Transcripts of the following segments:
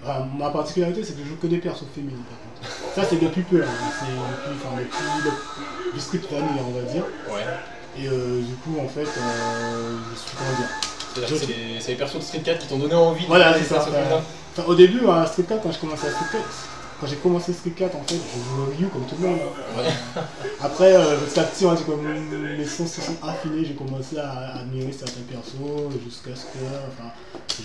Enfin, ma particularité, c'est que je joue que des persos féminines, par contre. Ça, c'est depuis peu, hein. C'est depuis le Street Vanilla, on va dire. Ouais. Et du coup, en fait, je suis, comment dire. C'est-à-dire que c'est les persos de Street 4 qui t'ont donné envie de Voilà, jouer c'est des ça. persos féminins. Au début, à Street 4, quand j'ai commencé Street 4, en fait, je jouais Ryu comme tout le monde. Ouais. Après, petit à petit, on va dire que mes sens se sont affinés, j'ai commencé à admirer certains persos, jusqu'à ce que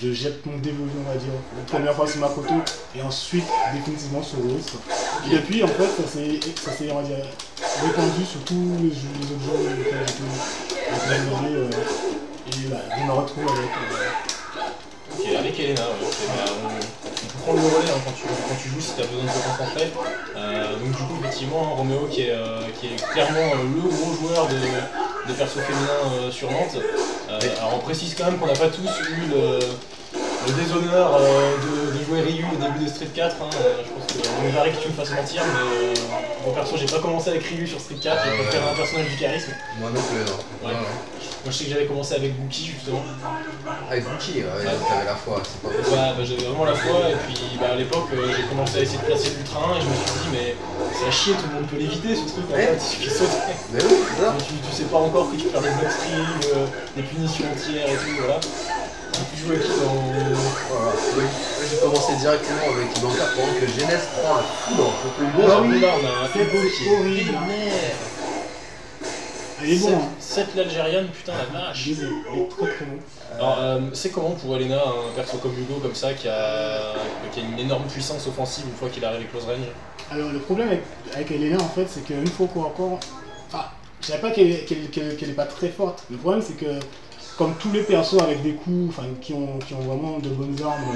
je jette mon dévolu, on va dire, la première fois sur Makoto, et ensuite définitivement sur Rose. Et depuis, en fait, ça s'est, on va dire, répandu sur tous les autres jeux lesquels j'ai amélioré, et là, je me retrouve avec... Ok, avec Elena, ouais, on peut prendre le relais hein, quand tu joues si tu as besoin de te concentrer. Donc du coup effectivement Roméo qui est clairement le gros joueur de persos féminins sur Nantes. Alors on précise quand même qu'on n'a pas tous eu le déshonneur de jouer Ryu au début de Street 4. Hein. Je pense que on verrait que tu me fasses mentir, mais mon perso j'ai pas commencé avec Ryu sur Street 4, j'ai préféré un personnage du charisme. Moi non plus, non. Ouais. Moi je sais que j'avais commencé avec Buki justement. Avec Buki, ouais, t'avais la foi, c'est pas possible. Ouais, bah, j'avais vraiment la foi et puis à l'époque j'ai commencé à essayer de placer l'ultra 1 et je me suis dit mais c'est à chier, tout le monde peut l'éviter ce truc en fait, il suffit de sauter. Mais oui, c'est ça. Tu sais pas encore que tu peux faire des block strings, des punitions entières et tout, voilà. Tu joues avec qui dans... Voilà. Oui. J'ai commencé directement avec Ibanka pendant que Genès prend un foudre contre le Ah bon. oui, là on a un c'est Hugo qui est horrible. vénère. Elle est bon, hein. Cette l'Algérienne, putain la vache. Il est très très bon. Alors c'est comment pour Elena, un perso comme Hugo comme ça qui a une énorme puissance offensive une fois qu'il arrive avec close range? Alors le problème avec Elena en fait c'est qu'une fois qu'on encore... Enfin, je dirais pas qu'elle est pas très forte. Le problème c'est que comme tous les persos avec des coups, enfin qui ont vraiment de bonnes armes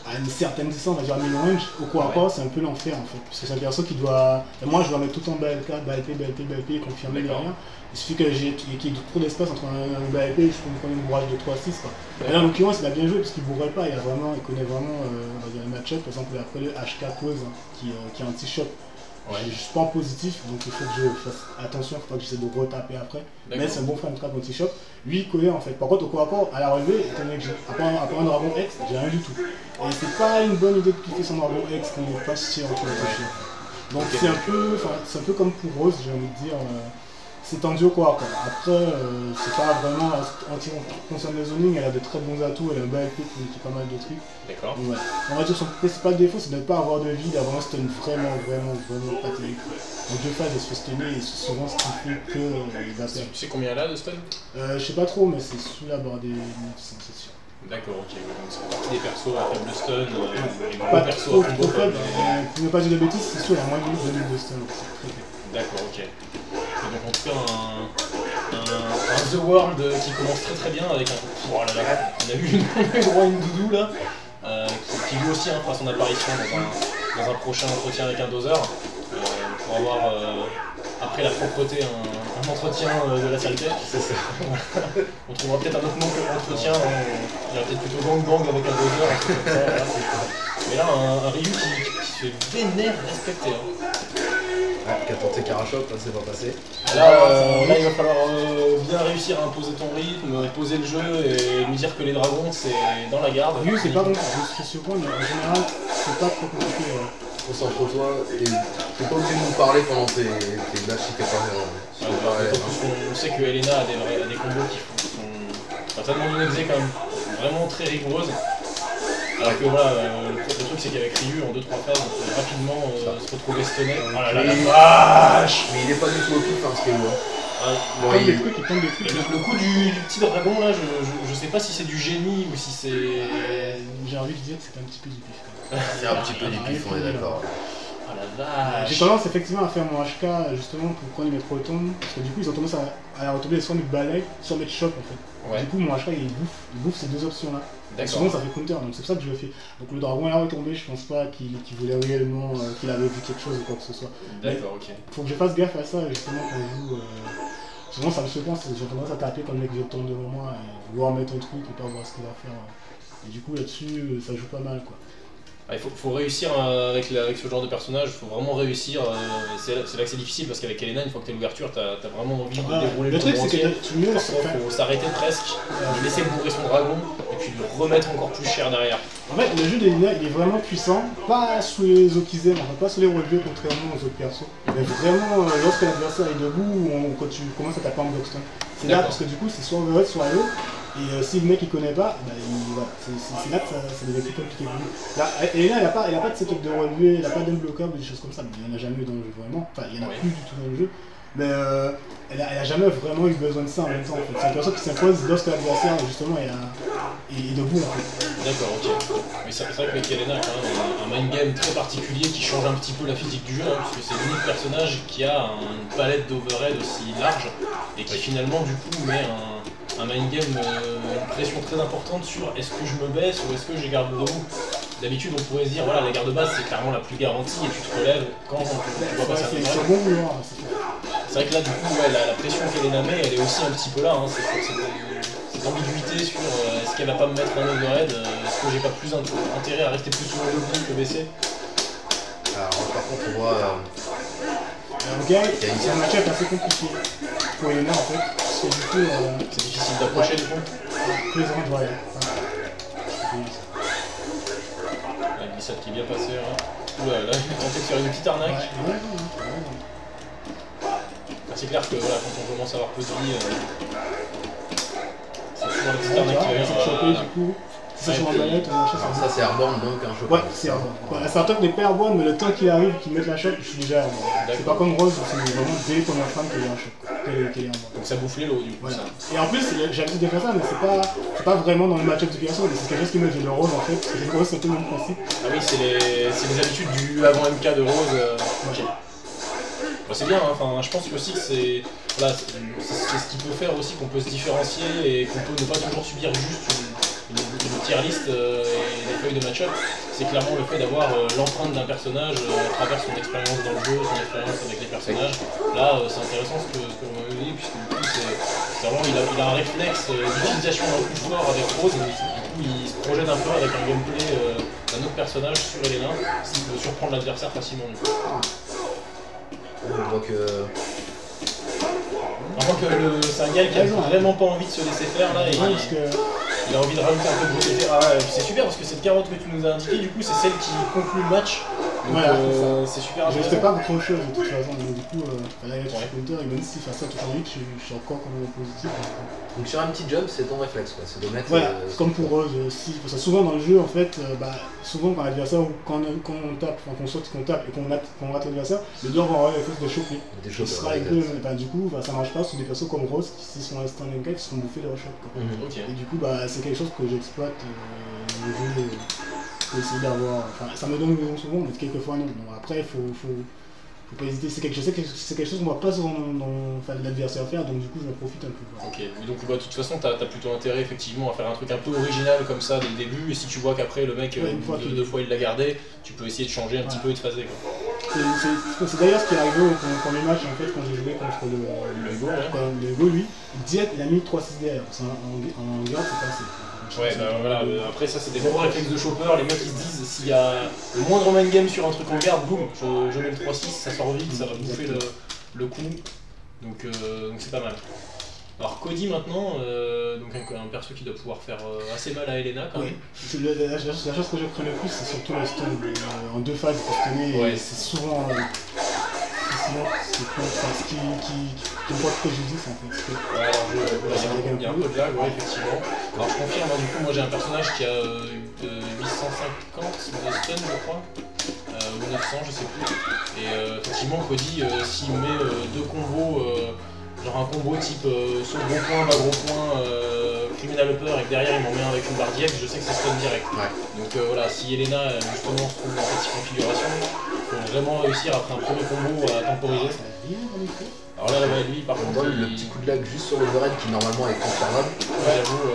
à une certaine distance, on va dire à mid-range, au coup à corps c'est un peu l'enfer en fait. Parce que c'est un perso qui doit... Et moi je dois mettre tout en BLK, BLP et confirmer derrière. Il suffit qu'il y ait trop d'espace entre un BLP et je peux me prendre une bourrage de 3-6 quoi. Et là en l'occurrence il a bien joué parce qu'il bourrait pas, il connaît vraiment on va dire, les match-up, par exemple il a pris le HK Pose qui est un petit shot. Ouais. Je suis pas en positif, donc il faut que je fasse attention, il faut pas que j'essaie de retaper après. Mais c'est un bon frame trap anti-shot. Lui il connaît en fait. Par contre au corps à corps, à la relevée, étant donné que après un dragon X, j'ai rien du tout. Et c'est pas une bonne idée de piquer son dragon X quand il est pas tiré entre les touches. Donc c'est un peu comme pour Rose, j'ai envie de dire. C'est tendu au corps. Après, c'est pas vraiment en ce qui concerne le zoning, elle a de très bons atouts, elle a un BLP qui est pas mal de trucs. D'accord. Ouais. On va dire son principal défaut c'est de ne pas avoir de vie, d'avoir un stun vraiment pas terrible. En deux phases elle se fait stunner et c'est souvent ce qui fait que il va perdre. Tu sais combien elle a de stun? Je sais pas trop mais c'est sous la barre des 900 c'est sûr. D'accord, ok, donc c'est partie des persos à faible stun, et gros Pas persos trop à combo faible, faible. pour ne pas dire de bêtises, c'est sûr il y a moins de 2000 de stun. C'est très faible. D'accord, ok. Et donc en tout cas un The World qui commence très bien avec un... Oh là là, on a vu le droit une doudou là, qui lui aussi fera son apparition dans un prochain entretien avec un doseur, pour avoir après la propreté un entretien de la saleté. C'est ça. On trouvera peut-être un autre nom que l'entretien, il y aura peut-être plutôt gang avec un doseur, un truc comme ça. Voilà. Mais là un Ryu qui se fait vénère respecter. Hein. Ouais, qui a tenté Karachop, là c'est pas passé. Là il va falloir bien réussir à imposer ton rythme, poser le jeu et lui dire que les dragons c'est dans la garde. Ryu c'est pas bon, je suis surpris mais en général c'est pas trop compliqué. Concentre-toi et t'es pas obligé de nous parler pendant tes dashs si t'es pas... On sait que Elena a des combos qui sont tellement d'une exé quand même vraiment très rigoureuses. Alors que voilà, le truc c'est qu'avec Ryu en 2-3 phases, on peut rapidement se retrouver stunné. Oh là là, la vache! Mais il est pas du tout au pif hein, ce qu'il voit. Il tombe des trucs. Le coup du petit dragon là, je sais pas si c'est du génie ou si c'est... J'ai envie de dire que c'est un petit peu du pif quand même. C'est un petit peu du pif, on est d'accord. Oh la vache! J'ai tendance effectivement à faire mon HK justement pour prendre mes protons, parce que du coup ils ont tendance à retomber soit mes balais, soit mes chocs en fait. Ouais. Du coup mon HK il bouffe ces deux options là. Souvent ça fait counter, donc c'est pour ça que je le fais. Donc le dragon est retombé, je pense pas qu'il voulait réellement, qu'il avait vu quelque chose ou quoi que ce soit. D'accord, ok. Faut que je fasse gaffe à ça justement quand je joue. Souvent ça me surprend, j'ai tendance à taper quand le mec vient de tomber devant moi et vouloir mettre un truc et pas voir ce qu'il va faire. Et du coup là-dessus ça joue pas mal quoi. Il faut réussir avec ce genre de personnage, il faut vraiment réussir. C'est là que c'est difficile parce qu'avec Elena, une fois que t'as l'ouverture, t'as vraiment envie de dérouler le truc, combo c'est entier. que tu mieux, Faut s'arrêter presque, lui laisser bourrer son dragon et puis le remettre encore plus cher derrière. en fait, le jeu d'Elena, il est vraiment puissant, pas sous les Okizem, enfin pas sous les relevés contrairement aux autres persos, mais vraiment lorsque l'adversaire est debout ou quand tu commences à taper en blockstone. C'est là parce que du coup, c'est soit overhead, soit low. Et si le mec il connaît pas, bah, voilà, c'est là que ça devient plus compliqué pour lui. Là, Elena, elle a pas de setup de relevé, elle a pas d'unblockable, des choses comme ça, mais il y en a jamais eu dans le jeu vraiment. Enfin, il y en a plus du tout dans le jeu. Mais elle a jamais vraiment eu besoin de ça en même temps. En fait. C'est une personne qui s'impose lorsque l'adversaire justement est debout en fait. D'accord, ok. Mais c'est vrai qu'avec Elena, quand même, un mind game très particulier qui change un petit peu la physique du jeu, hein, parce que c'est l'unique personnage qui a une palette d'overhead aussi large et qui finalement du coup met un mind game, une pression très importante sur est-ce que je me baisse ou est-ce que je garde debout. D'habitude on pourrait se dire voilà la garde basse c'est clairement la plus garantie et tu te relèves quand tu dois passer un C'est overhead. bon vouloir. C'est vrai que là du coup ouais, la pression qu'Elena met elle est aussi un petit peu là, hein, cette ambiguïté sur est-ce qu'elle va pas me mettre un overhead, est-ce que j'ai pas plus intérêt à rester plus souvent debout que baisser. Alors par contre on voit Ok, c'est un match-up assez compliqué pour Elena en fait. Parce que du coup, c'est difficile d'approcher du coup. plus de voilà. La glissade qui est bien passée là. Oula, là il est tenté de faire une petite arnaque. Enfin, c'est clair que voilà, quand on commence à avoir peu de vie, c'est toujours la petite arnaque qui va C'est choper du coup. C'est sur la manette, ça c'est Airborne donc un choc. ouais, c'est Airborne. La startup n'est pas Airborne, mais le temps qu'il arrive, qu'il mette la choc, je suis déjà Airborne. C'est pas comme Rose, c'est vraiment dès les premières femmes qu'il y a un choc. Qu'elle est Airborne. donc ça bouffe les lots du coup. Voilà. Ça. Et en plus, j'ai l'habitude de faire ça, mais c'est pas vraiment dans le match-up du perso, mais c'est quelque chose qui me fait le Rose en fait. C'est le Rose, c'est un peu le même principe. Ah oui, c'est les habitudes du avant MK de Rose. Ok. Bah, c'est bien, hein. Enfin, je pense que aussi que c'est voilà, c'est ce qui peut faire aussi qu'on peut se différencier et qu'on peut ne pas toujours subir juste une tier list et des feuilles de match-up. C'est clairement le fait d'avoir l'empreinte d'un personnage à travers son expérience dans le jeu, son expérience avec les personnages. Là, c'est intéressant ce que l'on m'a dit, puisque du coup, c'est vraiment, il a un réflexe d'utilisation d'un coup fort avec Rose, et du coup, il se projette un peu avec un gameplay d'un autre personnage sur Elena, ce qui peut surprendre l'adversaire facilement. Du coup. On voit que c'est un gars qui a vraiment pas envie de se laisser faire là, et il a envie de rajouter un peu de beauté. Ah ouais, c'est super parce que cette carotte que tu nous as indiquée, du coup, c'est celle qui conclut le match. Donc voilà, c'est super je ne intéressant. fais pas grand chose de toute façon, donc du coup, là il y a sur Counter, et même s'il fait ça tout en vite, je suis encore quand même positif. donc sur un petit jump c'est ton réflexe quoi, c'est de mettre. Voilà, comme pour Rose, si, parce que souvent dans le jeu en fait, souvent quand l'adversaire, quand on tape, enfin qu'on saute, qu'on tape et qu'on rate l'adversaire, le joueur va avoir l'effet de choper. Des Ce choses. sera un peu, du coup, ça marche pas sur des persos comme Rose qui s'ils sont restés en M4 qui se font bouffer leur shot. Ok. Et du coup, c'est quelque chose que j'exploite le jeu pour essayer d'avoir. Enfin, ça me donne raison souvent, mais quelquefois non. Donc après, il faut pas hésiter. Je sais que c'est quelque chose qu'on voit pas souvent dans l'adversaire faire, donc du coup, je me profite un peu. Voilà. Ok, mais donc de toute façon, t'as plutôt intérêt effectivement à faire un truc un peu original comme ça dès le début, et si tu vois qu'après le mec, deux fois il l'a gardé, tu peux essayer de changer un petit peu et de phaser. C'est d'ailleurs ce qui est arrivé au premier match en fait, quand j'ai joué contre le Hugo, lui, il a mis 3-6 derrière. En garde, c'est pas assez. Ouais, bah voilà, après ça c'est des gros réflexes de chopper, les mecs ils se disent s'il y a le moindre mind game sur un truc en garde, boum, je mets le 3-6, ça sort vite, ça va bouffer le coup, donc c'est pas mal. Alors Cody maintenant, donc un perso qui doit pouvoir faire assez mal à Elena quand même. La chose que je crains le plus c'est surtout le stun, en deux phases pour stunner, ouais. c'est souvent... ce qui me porte préjudice en fait. Ouais, alors il y a un peu de lag, ouais, effectivement. Alors je confirme, du coup, moi j'ai un personnage qui a 850 de stun, je crois, ou 900, je sais plus. Et effectivement, Cody, s'il met deux combos, genre un combo type saut gros point, bas gros point, criminal upper, et que derrière il m'en met un avec une barre d'IEX, je sais que c'est stun direct. Ouais. Donc voilà, si Elena justement se trouve dans cette configuration, il faut vraiment réussir après un premier combo à temporiser. Alors là, lui, par contre, le petit coup de lag juste sur l'overhead qui normalement est confirmable. Ouais, j'avoue,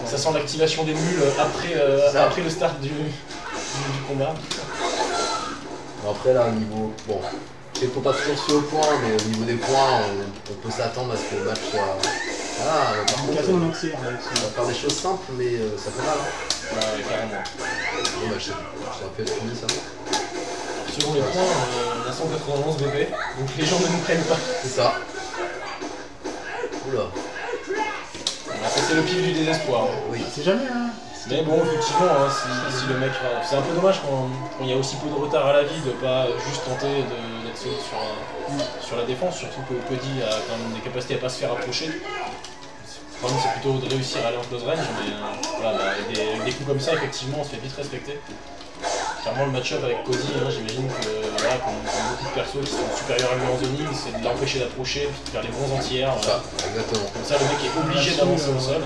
ça sent l'activation des mules après le start du combat. Après là, au niveau... Bon, il faut pas toujours se au point, mais au niveau des points, on peut s'attendre à ce que le match soit... Ah, par contre, on va faire des choses simples, mais ça fait mal. Ouais, carrément. Bon, bah, je sais plus combien ça. Selon les points, on a 191 BP, donc les gens ne nous prennent pas. C'est ça. Oula. Ça c'est le pif du désespoir. Oui. C'est jamais, hein. Mais bon, effectivement, hein, si le mec... C'est un peu dommage quand il y a aussi peu de retard à la vie de pas juste tenter d'être solide sur la défense, surtout que Cody a quand même des capacités à pas se faire approcher. Le problème c'est plutôt de réussir à aller en close range, mais voilà, bah, avec des coups comme ça, effectivement, on se fait vite respecter. Clairement, le match-up avec Cody, hein, j'imagine que voilà, comme beaucoup de persos qui sont supérieurs à lui en zoning, c'est de l'empêcher d'approcher, puis de faire les bons entières. Ça, exactement. Comme ça, le mec est obligé d'avancer au sol.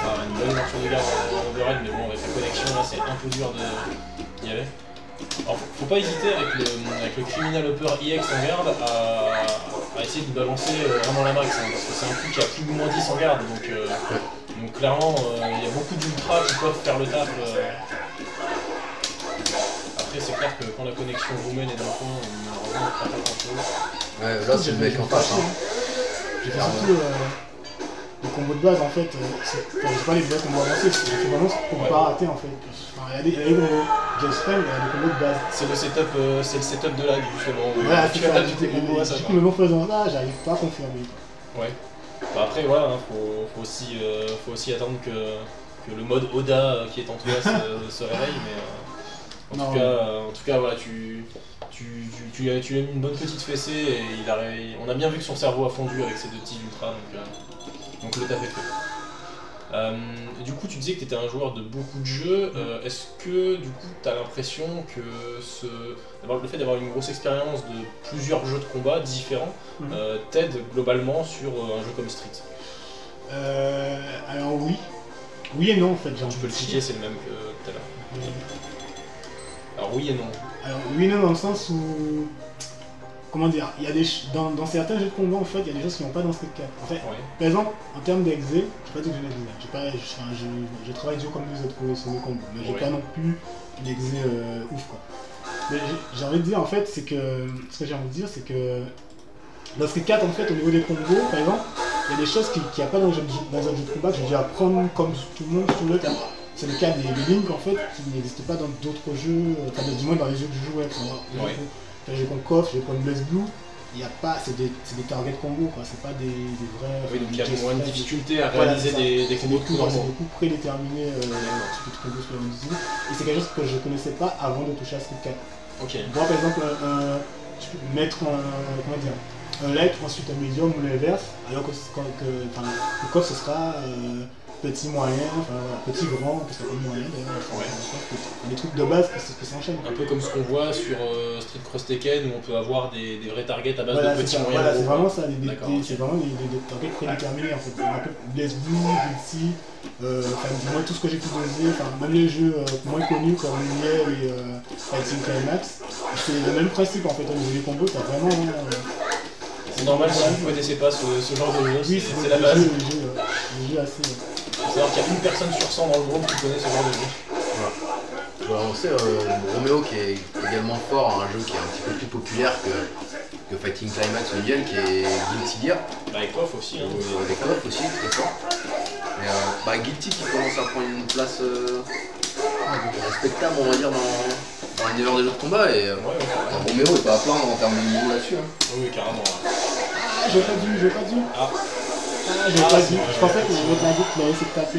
Une bonne ouverture de garde en overhead, mais bon, avec la connexion, là, c'est un peu dur d'y aller. Alors, faut pas hésiter avec le Criminal Upper EX en garde à essayer de balancer vraiment la max, hein, parce que c'est un coup qui a plus ou moins 10 en garde, donc clairement, il y a beaucoup d'ultras qui peuvent faire le taf. Après, c'est clair que quand la connexion roumaine est dans le coin, on ne pas grand chose. Ouais, là, c'est le mec en face. Hein. J'ai fait surtout les combos de base en fait. Enfin, j'ai pas les vrais combos avancés, j'ai fait vraiment pour pas rater en fait. Enfin, il y a des combos just friend, il y a des combos de base. C'est le setup de lag justement. Voilà, Tu as du combos à ça. Du coup, même en faisant ça, j'arrive pas à confirmer. Ouais. Bah après voilà, hein, faut aussi attendre que le mode Oda qui est en toi se réveille, mais en tout cas voilà, tu lui as mis une bonne petite fessée et on a bien vu que son cerveau a fondu avec ces deux petits ultras, donc le taf est fait. Du coup tu disais que tu étais un joueur de beaucoup de jeux, est-ce que du coup tu as l'impression que le fait d'avoir une grosse expérience de plusieurs jeux de combat différents t'aide globalement sur un jeu comme Street? Alors oui. Oui et non en fait. Tu peux le cliquer, c'est le même que tout à l'heure. Alors oui et non. Alors oui et non dans le sens où... Comment dire, il y a dans certains jeux de combat en fait, il y a des choses qui n'ont pas dans Street 4. En fait, par exemple, en termes d'exé, je pas dit que je l'ai dit, je travaille dur comme vous êtes sur mes combos, mais j'ai pas non plus d'exé ouf quoi. Mais j'ai envie de dire en fait, c'est que ce que j'ai envie de dire, c'est que dans Street 4 en fait, au niveau des combos, par exemple, il y a des choses qu'il n'y a pas dans un jeu de combat que je vais apprendre comme tout le monde sur le terrain. C'est le cas des Link en fait, qui n'existent pas dans d'autres jeux, enfin du moins dans les jeux que je jouais. J'ai contre KOF, j'ai contre Blaze Blue, il y a pas, c'est des target combos quoi, c'est pas des vrais. Oui, donc il y a moins de difficulté à réaliser des combos de coups normaux. C'est beaucoup prédéterminé ce que tu combos sur la musique, et c'est quelque chose que je connaissais pas avant de toucher à Street 4. Ok. Moi par exemple, je peux mettre un light, ensuite un medium ou l'inverse, alors que le KOF ce sera petit, moyen, enfin petit, grand, parce que comme moyen d'ailleurs, des trucs de base que ça enchaîne. Un peu comme ce qu'on voit sur Street Cross Tekken où on peut avoir des vrais targets à base de petits moyens. Voilà, c'est vraiment ça, c'est vraiment des targets prédéterminés en fait. Un peu Blaze Blue, Guilty, moi tout ce que j'ai pu doser, même les jeux moins connus comme Lumière et Fighting Climax, c'est le même principe en fait, au niveau des combos, t'as vraiment. C'est normal si vous ne connaissez pas ce genre de jeu, oui, c'est la base. Le jeu assez. Il faut savoir qu'il y a une personne sur 100 dans le groupe qui connaît ce genre de jeu. Voilà. Je vais annoncer Romeo qui est également fort, un jeu qui est un petit peu plus populaire que Fighting Climax ou Yen, qui est Guilty Gear. Avec KOF aussi. Avec KOF aussi, très fort. Mais Guilty qui commence à prendre une place respectable, on va dire, dans l'univers des jeux de combat. Et Romeo est pas à plaindre en termes de niveau là-dessus. Hein. Oui, carrément. Ah, j'ai pas dû. J'ai pas dû. Je pensais que l'autre la goutte allait essayer de taper.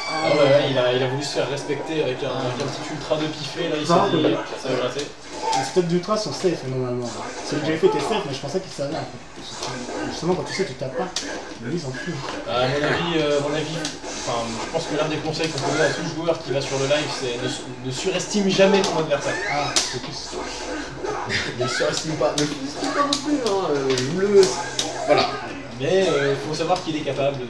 Ah ouais, il a voulu se faire respecter avec un petit ultra de piffé, là il s'est dit ça va rater. Les steps d'ultra sont safe normalement. Celui que j'avais fait était safe, mais je pensais qu'il savait en fait. Justement, quand tu sais, tu tapes pas. Mais lui, il s'en fout. À mon avis, je pense que l'un des conseils qu'on peut donner à tout joueur qui va sur le live, c'est ne surestime jamais ton adversaire. Ah, c'est plus. Ne surestime pas. Ne surestime pas non plus, hein. Voilà. Mais il faut savoir qu'il est capable de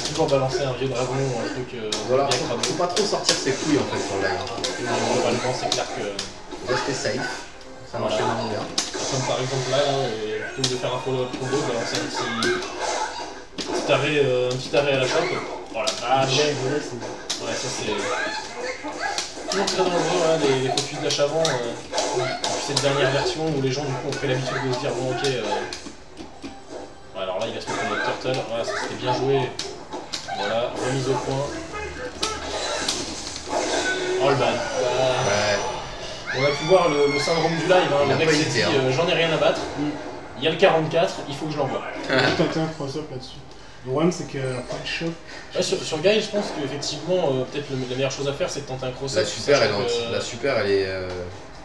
toujours balancer un vieux dragon ou un truc voilà, bien crado. faut pas trop sortir ses couilles en fait sur le live. Globalement, c'est clair que. Rester safe, ça marche vraiment bien. Comme par exemple là, plutôt que de faire un follow-up combo, balancer un petit arrêt à la chope. Voilà, ouais, ça c'est. Toujours très dangereux, hein, les focus dash avant. Cette dernière version où les gens du coup ont pris l'habitude de se dire bon ok. Alors là il va se mettre en mode turtle, voilà ça c'était bien joué. Voilà, remise au point. Oh le bad. Ouais. On a pu voir le syndrome du live, hein. Il Le a mec pas s'est hésité, dit hein. j'en ai rien à battre. Il y a le 44, il faut que je l'envoie. J'ai tenté un cross-up là-dessus. Le problème, c'est qu'il n'y a pas de choc. Ouais, sur Guy, je pense qu'effectivement, peut-être la meilleure chose à faire, c'est de tenter un cross-up. La super, sachant que, la super, elle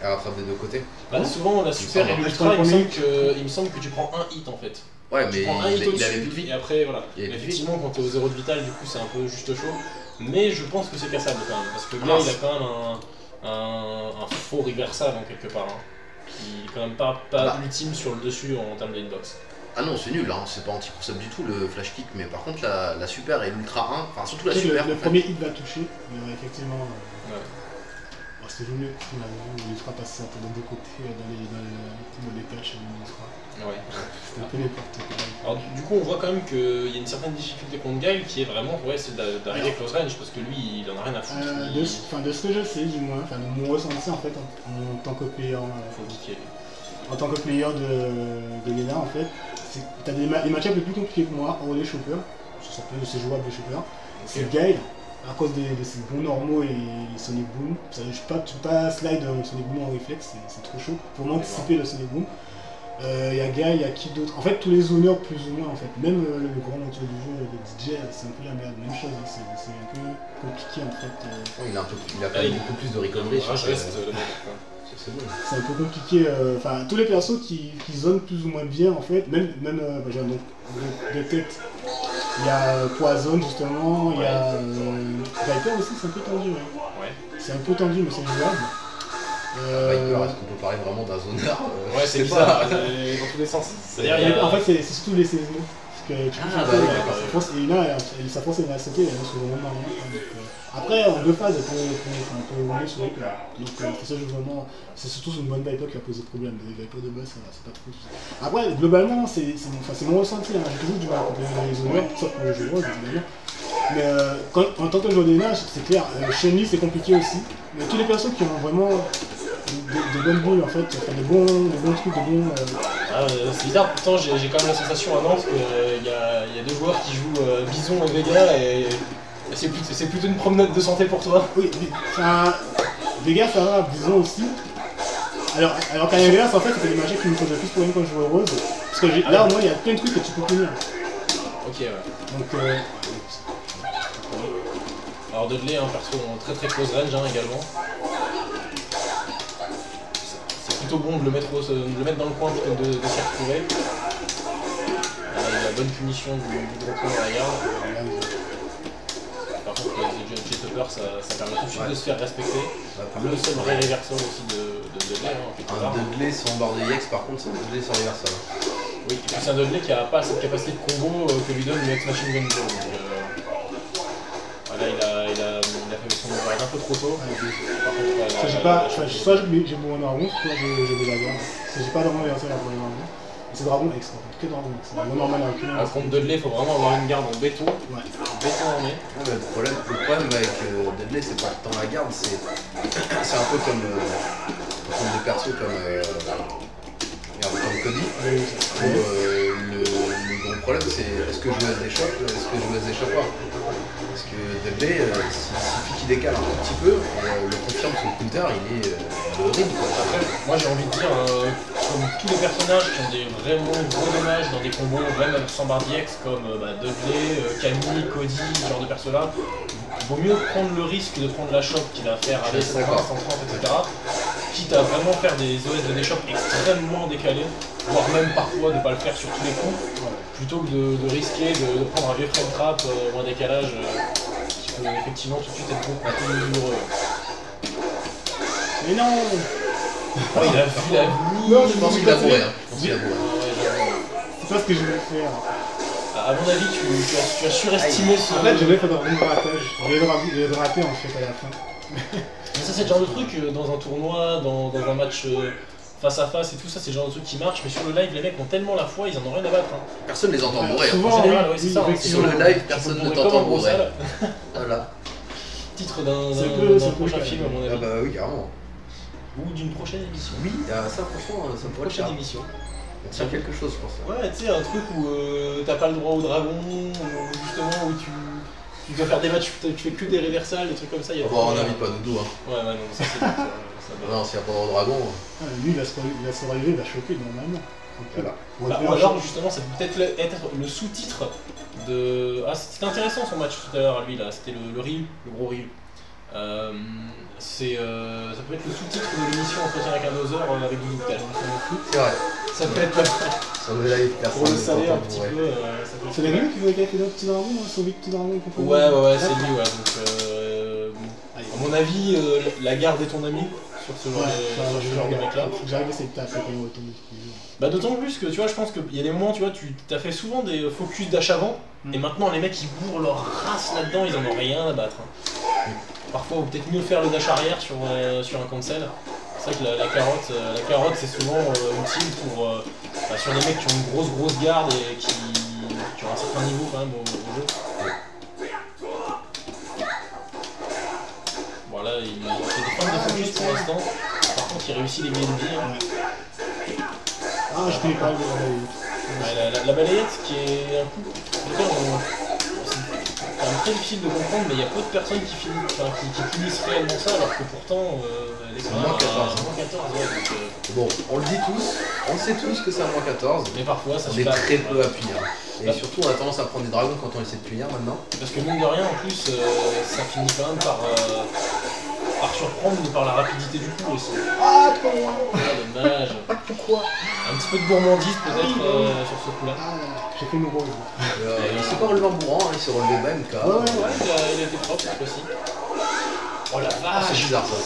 rattrape des deux côtés. bah, souvent, la super et semble. l'ultra, il me semble que tu prends un hit en fait. Ouais, Tu mais prends un hit il avait au-dessus, plus de vie. et après, voilà. Il avait Mais plus de effectivement, quand t'es au 0 de vital, du coup, c'est un peu juste chaud. Mais je pense que c'est cassable quand même. Parce que Guy, il a quand même un faux reversal en quelque part. Hein, qui est quand même pas ultime sur le dessus en termes de hitbox. Ah non, c'est nul, hein. C'est pas anti-cross-up du tout le flash kick, mais par contre la super et l'ultra 1, enfin surtout la Tu sais, super. le en fait. premier hit va toucher, mais effectivement, Ouais. c'est mieux qu'on avait vu l'ultra passer un peu de deux côtés dans les patchs et l'ultra. Ouais. C'était un peu n'importe quoi. Alors du coup on voit quand même qu'il y a une certaine difficulté contre Guile qui est vraiment c'est d'arriver close range parce que lui il en a rien à foutre. De ce que je sais du moins, de mon ressenti en fait en tant que player, Faut niquer. en tant que player de Lena en fait, c'est que t'as les match-ups les plus compliqués que moi, hors les choppers, c'est jouable les choppers, c'est Guile, à cause de ses bons normaux et Sonic Boom. Tu peux pas slide Sonic Boom en réflexe, c'est trop chaud, faut vraiment anticiper le Sonic Boom. Il y a Guy, il y a qui d'autre? En fait, tous les honneurs plus ou moins en fait. Même le grand auteur du jeu, le DJ, c'est un peu la merde. Même chose, hein, c'est un peu compliqué en fait. Ouais, il a quand même beaucoup plus de recovery. Je reste le mec. C'est bon. C'est un peu compliqué. Enfin, tous les persos qui zonent plus ou moins bien en fait. Même j'ai donc de tête. Il y a Poison justement. Il y a Viper aussi, c'est un peu tendu. Ouais. C'est un peu tendu, mais c'est jouable. Viper, est-ce qu'on peut parler vraiment d'un zoneur? Ouais, c'est bizarre, dans tous les sens. C'est-à-dire, en fait, c'est surtout les saisons. Parce que tu peux et là, sa force elle va sauter, elle se vraiment rien. Après, en deux phases, elle peut rouler sur les plats. Donc, ça joue vraiment. C'est surtout une bonne Viper qui a posé problème. Les Vipers de base, c'est pas trop. Après, globalement, c'est mon ressenti. Hein. J'ai toujours du mal à comprendre les honneurs, sauf pour le jeu rose, évidemment. Mais en tant que joueur des nages, c'est clair, Chun-Li c'est compliqué aussi. Mais tous les persos qui ont vraiment de bonnes boules en fait, de bons trucs, de bons. c'est bizarre, pourtant j'ai quand même la sensation à Nantes qu'il y a deux joueurs qui jouent Bison et Vega et c'est plutôt une promenade de santé pour toi. Oui, enfin, Vega ça va, Bison aussi. Alors qu'à l'inverse, en fait, c'était des matchs qui me posaient plus problème quand je jouais au rose. Parce que là au moins il y a plein de trucs que tu peux punir. Ok, ouais. Donc, alors Dudley, un perso en très close range également. C'est plutôt bon de le mettre dans le coin plutôt que de s'y retrouver. La bonne punition du gros point à la garde. Par contre les J-Topper ça permet tout de suite de se faire respecter. Le seul vrai reversal aussi de Dudley. Un Dudley sans barre de EX par contre c'est un Dudley sans reversal. Oui, et puis c'est un Dudley qui n'a pas cette capacité de combo que lui donne le Ex-Machine Gun Ball. Là, il a fait son overhead un peu trop tôt. Par contre, soit j'ai mon dragon, soit j'ai des dragons. J'ai pas dragon versé la première dragon. C'est dragon X en fait, que dragon X. C'est vraiment normal à reculer. Contre Dudley, il faut vraiment avoir une garde en béton. Ouais. Béton armé. Le problème avec Dudley, c'est pas tant la garde, c'est un peu comme des persos comme Cody. Où, le gros problème c'est est-ce que je joue des chocs, est-ce que je joue des chocs pas. Parce que Dudley, il suffit qu'il décale un tout petit peu, le confirme sur le counter, il est horrible. Après, moi j'ai envie de dire, comme tous les personnages qui ont des vraiment gros dommages dans des combos, même sans barre DX comme Dudley, Camille, Cody, ce genre de perso là, il vaut mieux prendre le risque de prendre la choc qu'il va faire avec 130, etc. Quitte à vraiment faire des OS de déchoc extrêmement décalés, voire même parfois de ne pas le faire sur tous les coups, plutôt que de risquer de prendre un vieux frame trap ou un décalage qui peut effectivement tout de suite être beaucoup plus douloureux. Mais non Oh, il a vu la vie. Non, Je pense qu'il a bourré. c'est pas ce que je voulais faire. À mon avis, tu as surestimé ce... En fait, je vais faire un ratage. Je vais le rater en fait à la fin. Mais ça, c'est le genre de truc dans un tournoi, dans un match face à face et tout ça, c'est le genre de truc qui marche. Mais sur le live, les mecs ont tellement la foi, ils en ont rien à battre. Hein. Personne les entend bourrer. Souvent, En général, ouais, c'est ça. Sur le live, personne ne t'entend bourrer. Voilà. Titre d'un prochain film, à mon avis. Ah bah oui, carrément. Ou d'une prochaine émission. Oui, ça franchement, ça pourrait le Prochaine faire. émission. On tient quelque chose, je pense. Ouais, tu sais, un truc où t'as pas le droit au dragon, ou justement où tu tu dois faire des matchs, tu fais que des reversals, des trucs comme ça. Oh, bah, on n'invite pas Doudou. Hein. Ouais, non, ça c'est bon, ça. Non, s'il n'y a pas de dragon. Ah, lui, il va se relever, il va choquer normalement. Voilà. Ou alors, justement, ça peut peut-être être le sous-titre de. Ah, c'était intéressant son match tout à l'heure, lui, là. C'était le Ryu, le gros Ryu. Ça peut être le sous-titre de l'émission Entretien avec un doseur avec du Doudou. C'est vrai. Ça peut être Ça devait aller personne. pour le saler un petit peu. C'est les Ryu qui avait fait d'autres petits dragons, sauvé petits dragons et compagnie. Ouais, c'est lui, ouais. Donc, à mon avis, la garde est ton ami sur ce genre de mec-là. Faut que j'arrive à essayer de taper quand il va tomber. Bah d'autant plus que tu vois, je pense qu'il y a des moments, tu vois, tu as fait souvent des focus dash avant, et maintenant les mecs ils bourrent leur race là-dedans, ils en ont rien à battre. Hein. Parfois, il vaut peut-être mieux faire le dash arrière sur un cancel. C'est vrai que la carotte c'est souvent utile pour sur des mecs qui ont une grosse garde et qui ont un certain niveau quand même au jeu. Voilà, il fait des fins de focus pour l'instant. Par contre, il réussit les BNB. Hein. Ah, je connais pas le la balayette qui est un coup. C'est quand même très difficile de comprendre, mais il y a peu de personnes qui punissent réellement ça, alors que pourtant elle est quand même à -14. Ouais, donc, bon, on le dit tous, on sait tous que c'est à -14. Mais parfois ça on se est passe. très peu à punir. Et surtout on a tendance à prendre des dragons quand on essaie de punir maintenant. Parce que mine de rien en plus ça finit quand même par surprendre de par la rapidité du coup aussi. Ah, trop loin. Ah, dommage. Pourquoi? Un petit peu de gourmandise peut-être sur ce coup-là. Ah, j'ai fait une rose. Il s'est pas relevé en bourrant, hein, il s'est relevé même car. Ouais. Il a été propre cette fois-ci. Oh la Ah, c'est vache. bizarre ça.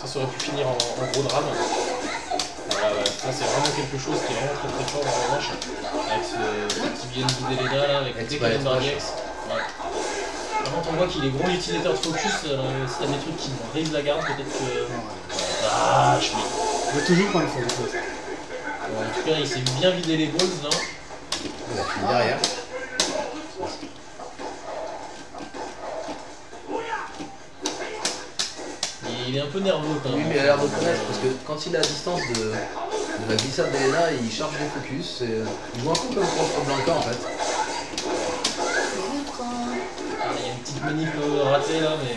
Ça aurait pu finir en gros drame. Voilà, ouais, ça c'est vraiment quelque chose qui est vraiment très fort dans le match. Avec ce petit BNB d'Elena là, avec Decalen Bargex. Ouais. Par contre on voit qu'il est gros utilisateur de focus, si t'as des trucs qui brisent la garde, peut-être que. Ah, je suis. Je vais toujours prendre ça, je pense. En tout cas il s'est bien vidé les balls là. Il a fini derrière. Il est un peu nerveux quand même. Oui, mais il a l'air de connaître parce que quand il est à distance de la glissade d'Elena, il charge des focus. Il joue un peu comme contre Blanca en fait. Il y a une petite manip ratée là, mais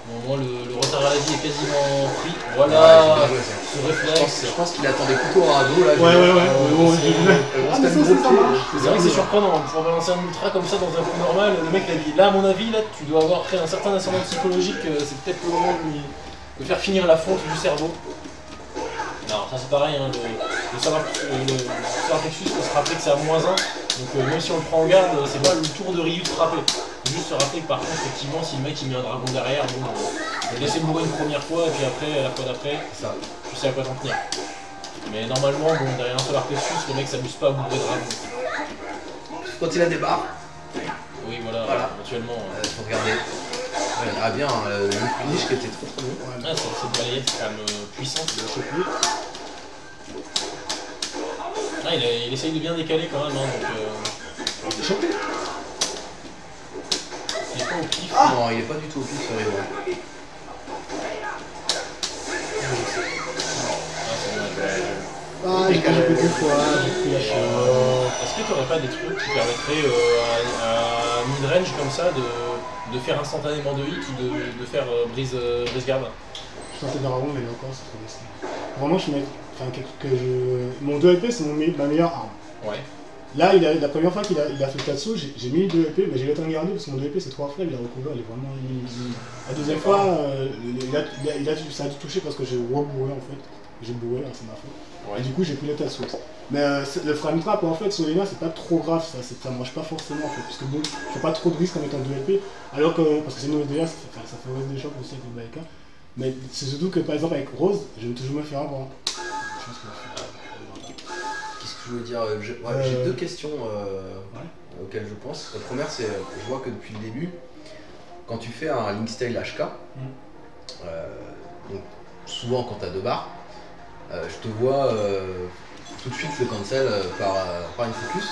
au moins le retard à la vie est quasiment pris. Voilà, Ouais, ce réflexe. je pense qu'il attend des couteaux à dos là. Ouais. Bon, j'ai vu. Ah, mais ça marche. C'est vrai que c'est surprenant, pour balancer un ultra comme ça dans un coup normal, le mec l'a dit. Là, à mon avis, là, tu dois avoir créé un certain ascendant psychologique, c'est peut-être le moment de faire finir la fonte du cerveau. Non, ça c'est pareil, hein, le savoir plexus, il faut se rappeler que c'est à -1, donc même si on le prend en garde, c'est pas le tour de Ryu de frapper. Faut juste se rappeler que par contre, effectivement, si le mec il met un dragon derrière, bon, faut le laisser mourir une première fois, et puis après, la fois d'après, tu sais à quoi t'en tenir. Mais normalement, bon, derrière un solar plexus, le mec s'amuse pas à bourrer de dragon. Quand il a des barres, Oui, voilà. Éventuellement. faut regarder. Ouais, ah bien, le finish qui était trop bon. Ah, cette balayette, c'est quand même puissante. Ah, il essaye de bien décaler quand même, hein, donc. Choqué. Il est pas au pif. Non, il est pas du tout au pif ce Rio. Ah, j'ai joué deux fois, j'ai pris la chance. Est-ce que tu n'aurais pas des trucs qui permettraient à mid-range comme ça de faire instantanément de hit ou de faire brise garde? Je sentais dragon, mais encore, c'est trop risqué. Vraiment, je mets. Enfin, mon 2 LP, c'est ma meilleure arme. Ouais. Là, la première fois qu'il a fait Katsu, j'ai mis 2 EP, mais j'ai le temps de garder parce que mon 2 EP c'est 3 fois, il a recouvert, il est vraiment minime. La deuxième fois, ça a dû toucher parce que j'ai rebourré en fait. J'ai bourré, là, c'est ma faute. Ouais. Et du coup, j'ai pris le Tatsu. Mais le frame trap, en fait, sur Elena, c'est pas trop grave, ça marche pas forcément en fait. Parce que bon, je fais pas trop de risques en mettant 2 EP, alors que, parce que c'est une OSDA, ça fait OSD Shop aussi avec le Baika. Mais c'est surtout que par exemple avec Rose, je vais toujours me faire avoir. Qu'est-ce que je veux dire? J'ai deux questions auxquelles je pense. La première, c'est je vois que depuis le début, quand tu fais un Linkstyle HK, donc souvent quand tu as 2 barres, je te vois tout de suite le cancel par une focus.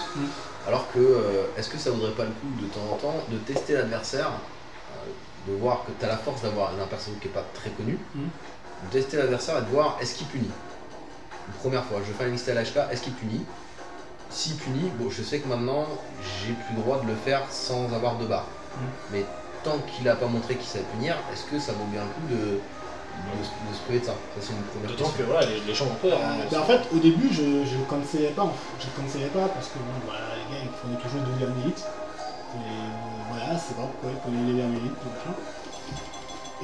Alors que, est-ce que ça vaudrait pas le coup de temps en temps de tester l'adversaire, de voir que tu as la force d'avoir un perso qui n'est pas très connu, de tester l'adversaire et de voir est-ce qu'il punit. Une première fois, je fais un Linkstyle HK, est-ce qu'il punit? s'il punit, bon, je sais que maintenant, j'ai plus le droit de le faire sans avoir de barre. Mais tant qu'il n'a pas montré qu'il savait punir, est-ce que ça vaut bien le coup de se priver de ça? Ça, c'est une première D'autant question. que voilà, les gens ont peur. Hein, en fait, au début, je ne conseillais pas. Je ne conseillais pas parce que bon, voilà, les gars, ils prenaient toujours de l'hermélite. Et voilà, c'est pas pourquoi ils prenaient de l'hermélite.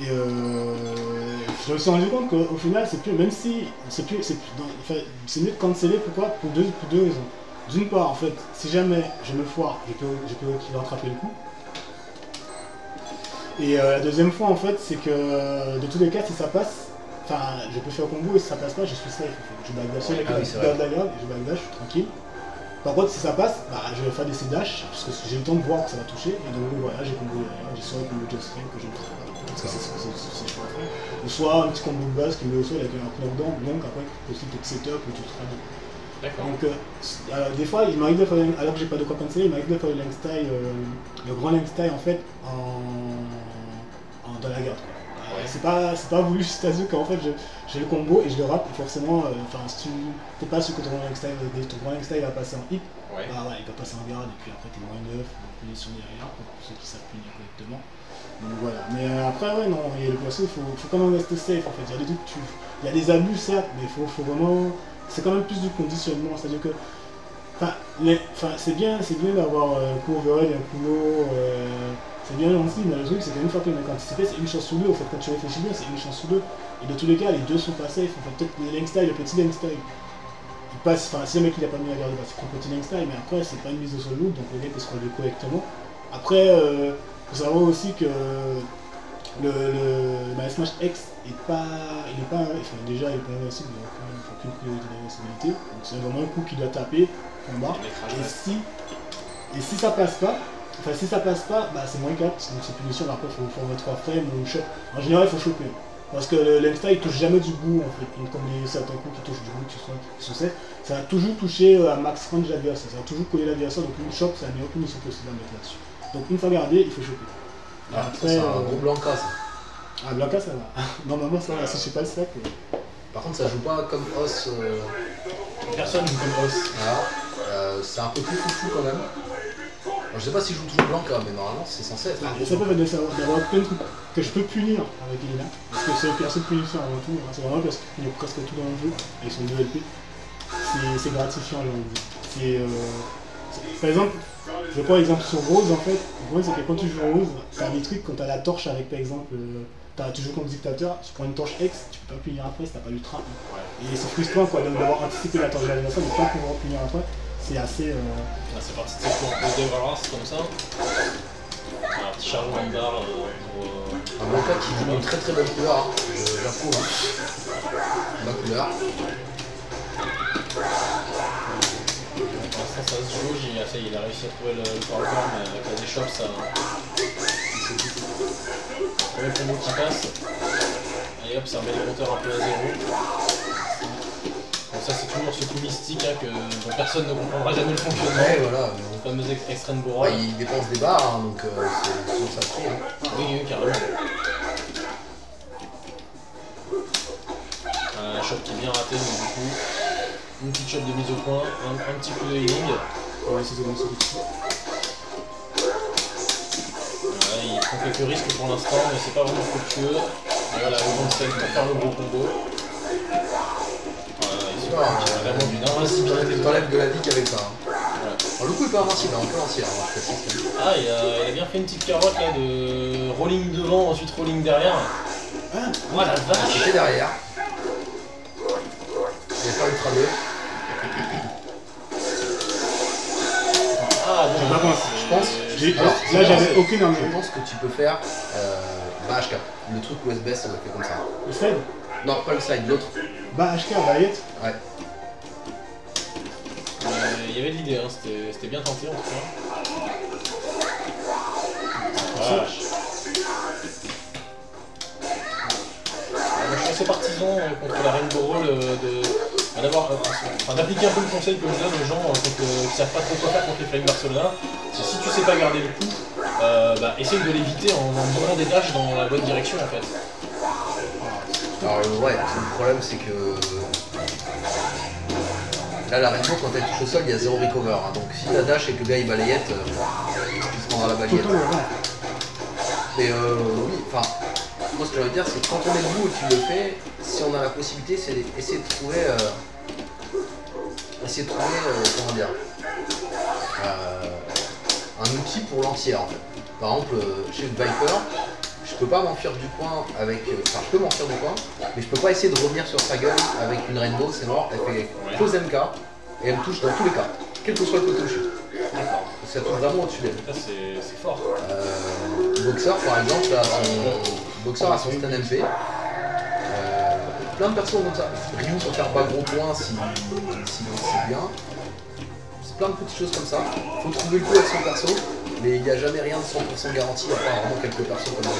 Et je me suis rendu compte qu'au final, c'est plus, même si c'est mieux de canceller. Pourquoi? Pour deux raisons. D'une part, en fait, si jamais je me foire, je peux rattraper le coup. Et la deuxième fois, en fait, c'est que de tous les cas, si ça passe, enfin, je peux faire combo et si ça passe pas, je suis safe. En fait. Je backdash avec la garde et je backdash, je suis tranquille. Par contre, si ça passe, bah, je vais faire des C-dash parce que j'ai le temps de voir que ça va toucher. Et donc voilà, j'ai combo derrière, j'ai soit combo de string que je me ferai. Parce que c'est chaud à faire. Ou soit un petit combo de base qui me met au sol avec un knockdown, donc après, possible de setup ou tout ça. Donc, des fois, il m'arrive de faire, alors que j'ai pas de quoi canceller, il m'arrive de faire le link style, le grand link style en fait, dans la garde. Ouais. C'est pas voulu, c'est-à-dire qu'en fait, j'ai le combo et je le rate, et forcément, si tu t'es pas sûr que ton grand link style va passer en hit, bah ouais, il va passer en garde, et puis après t'es moins neuf, punition derrière, pour ceux qui savent punir correctement. Donc voilà, mais après, ouais, non, il y a le perso, il faut quand même rester safe en fait. Il y a des trucs, il y a des abus certes, mais il faut vraiment. C'est quand même plus du conditionnement, c'est-à-dire que. C'est bien d'avoir un coup overhead et un coup low, c'est bien aussi, mais le truc c'est qu'une fois que le mec anticipé, c'est une chance sur deux. En fait, quand tu réfléchis bien, c'est une chance sur deux. Et de tous les cas, les deux sont pas safe. En fait, peut-être le link style, le petit link style, il passe. Enfin, si le mec il a pas mis la garde, il prend le petit link style, mais après, c'est pas une mise au sol loop, donc le mec peut se relever correctement. Après, faut savoir aussi que le Mass Smash X il est pas déjà il est pas invincible, donc il ne faut qu'une priorité d'invincibilité. Donc c'est vraiment un coup qu'il doit taper, combat. Et si ça passe pas, bah c'est moins 4, donc c'est punition, mais après il faut mettre 3 frames ou shot. En général il faut choper. Parce que le link style il touche jamais du bout en fait, donc, comme certains coups qui touchent du bout qui sont safe, ça va toujours toucher à max range l'adversaire, ça va toujours coller l'adversaire, donc une shot c'est la meilleure punition possible à mettre là-dessus. Donc une fois gardé, il faut choper. Après, c'est un gros Blanca ça. Ah, Blanca ça va. Normalement ça va, si je sais pas le stack. Par contre, ça joue pas comme Os. Personne joue comme Os. Voilà. C'est un peu plus foufou quand même. Alors, je sais pas si je joue toujours Blanca, mais normalement c'est censé être. Ça peut être d'avoir plein de trucs que je peux punir avec Elena. Parce que c'est un perso de punition avant tout. C'est vraiment parce qu'il y a presque tout dans le jeu avec son 2 LP. C'est gratifiant, j'ai envie de dire. Par exemple, je prends l'exemple sur Rose en fait. Le problème c'est que quand tu joues Rose, t'as des trucs quand t'as la torche avec par exemple, tu joues comme dictateur, tu prends une torche X, tu peux pas punir après si t'as pas l'ultra. Et c'est frustrant quoi d'avoir anticipé la torche de l'adversaire, de ne pas pouvoir punir après. C'est assez. C'est parti de cette courbe de débarras comme ça. Un petit chargement de barre Un Blanca qui joue une très très bonne couleur, j'approuve. Ma couleur. Ça se joue, il a réussi à trouver le power mais avec la déchoppe ça. Le combo qui passe. Et hop, ça remet les compteurs un peu à zéro. Donc ça c'est toujours ce coup mystique hein, dont personne ne comprendra jamais le fonctionnement. Ouais, voilà. Le fameux extrême bourrage. Il dépense des barres, hein, donc c'est toujours ça prix. Hein. Oui, carrément. Un shot qui est bien raté, donc du coup. Une petite shot de mise au point, un petit coup de healing. Ouais, c'est bon, c'est bon. Voilà, il prend quelques risques pour l'instant, mais c'est pas vraiment fructueux. Et voilà, le bon set pour faire le gros combo. Voilà, il a vraiment d'une invincibilité. Tu t'enlèves de la dick avec ça. Hein. Voilà. Alors, le coup est pas invincible, on peut lancer. Ah, il a bien fait une petite carotte là de rolling devant, ensuite rolling derrière. Ah, voilà, la vache. J'étais derrière. Je vais faire ultra 2. Ah, bon, j'ai pas pensé. Je pense. Alors, là, j'avais aucune envie. Je pense que tu peux faire bah HK. Le truc USB, ça doit faire comme ça. Le slide? Non, pas le slide, l'autre. Bah, HK, baguette. Ouais. Il y avait de l'idée, hein. C'était bien tenté en tout cas. Vache. Moi, je suis assez partisan contre la Rainbow Roll d'appliquer un peu le conseil que je donne aux gens qui savent pas trop quoi faire contre les Flame Barcelona. Si tu sais pas garder le coup, essaye de l'éviter en donnant des tâches dans la bonne direction en fait. Alors ouais, le problème c'est que Là, la Rainbow, quand elle touche au sol, il y a 0 recover. Hein. Donc si la dash et que le gars il balayette, il se prendra la balayette. Mais oui, enfin, moi ce que je veux dire, c'est que quand on est debout et que tu le fais, si on a la possibilité, c'est essayer de trouver. Comment dire, un outil pour l'entière en fait. Par exemple, chez le Viper, je peux pas m'enfuir du coin avec. Enfin, je peux m'enfuir du coin, mais je peux pas essayer de revenir sur sa gueule avec une Rainbow, c'est mort, elle fait pause MK et elle me touche dans tous les cas, quel que soit le côté où je suis. Ça touche vraiment au-dessus d'elle. C'est fort. Boxer par exemple, Boxer a son stand MP. Plein de persos comme ça. Ryu peut faire pas gros points si c'est bien. C'est plein de petites choses comme ça. Faut trouver le coup avec son perso, mais il n'y a jamais rien de 100% garanti à part vraiment quelques persos comme ça.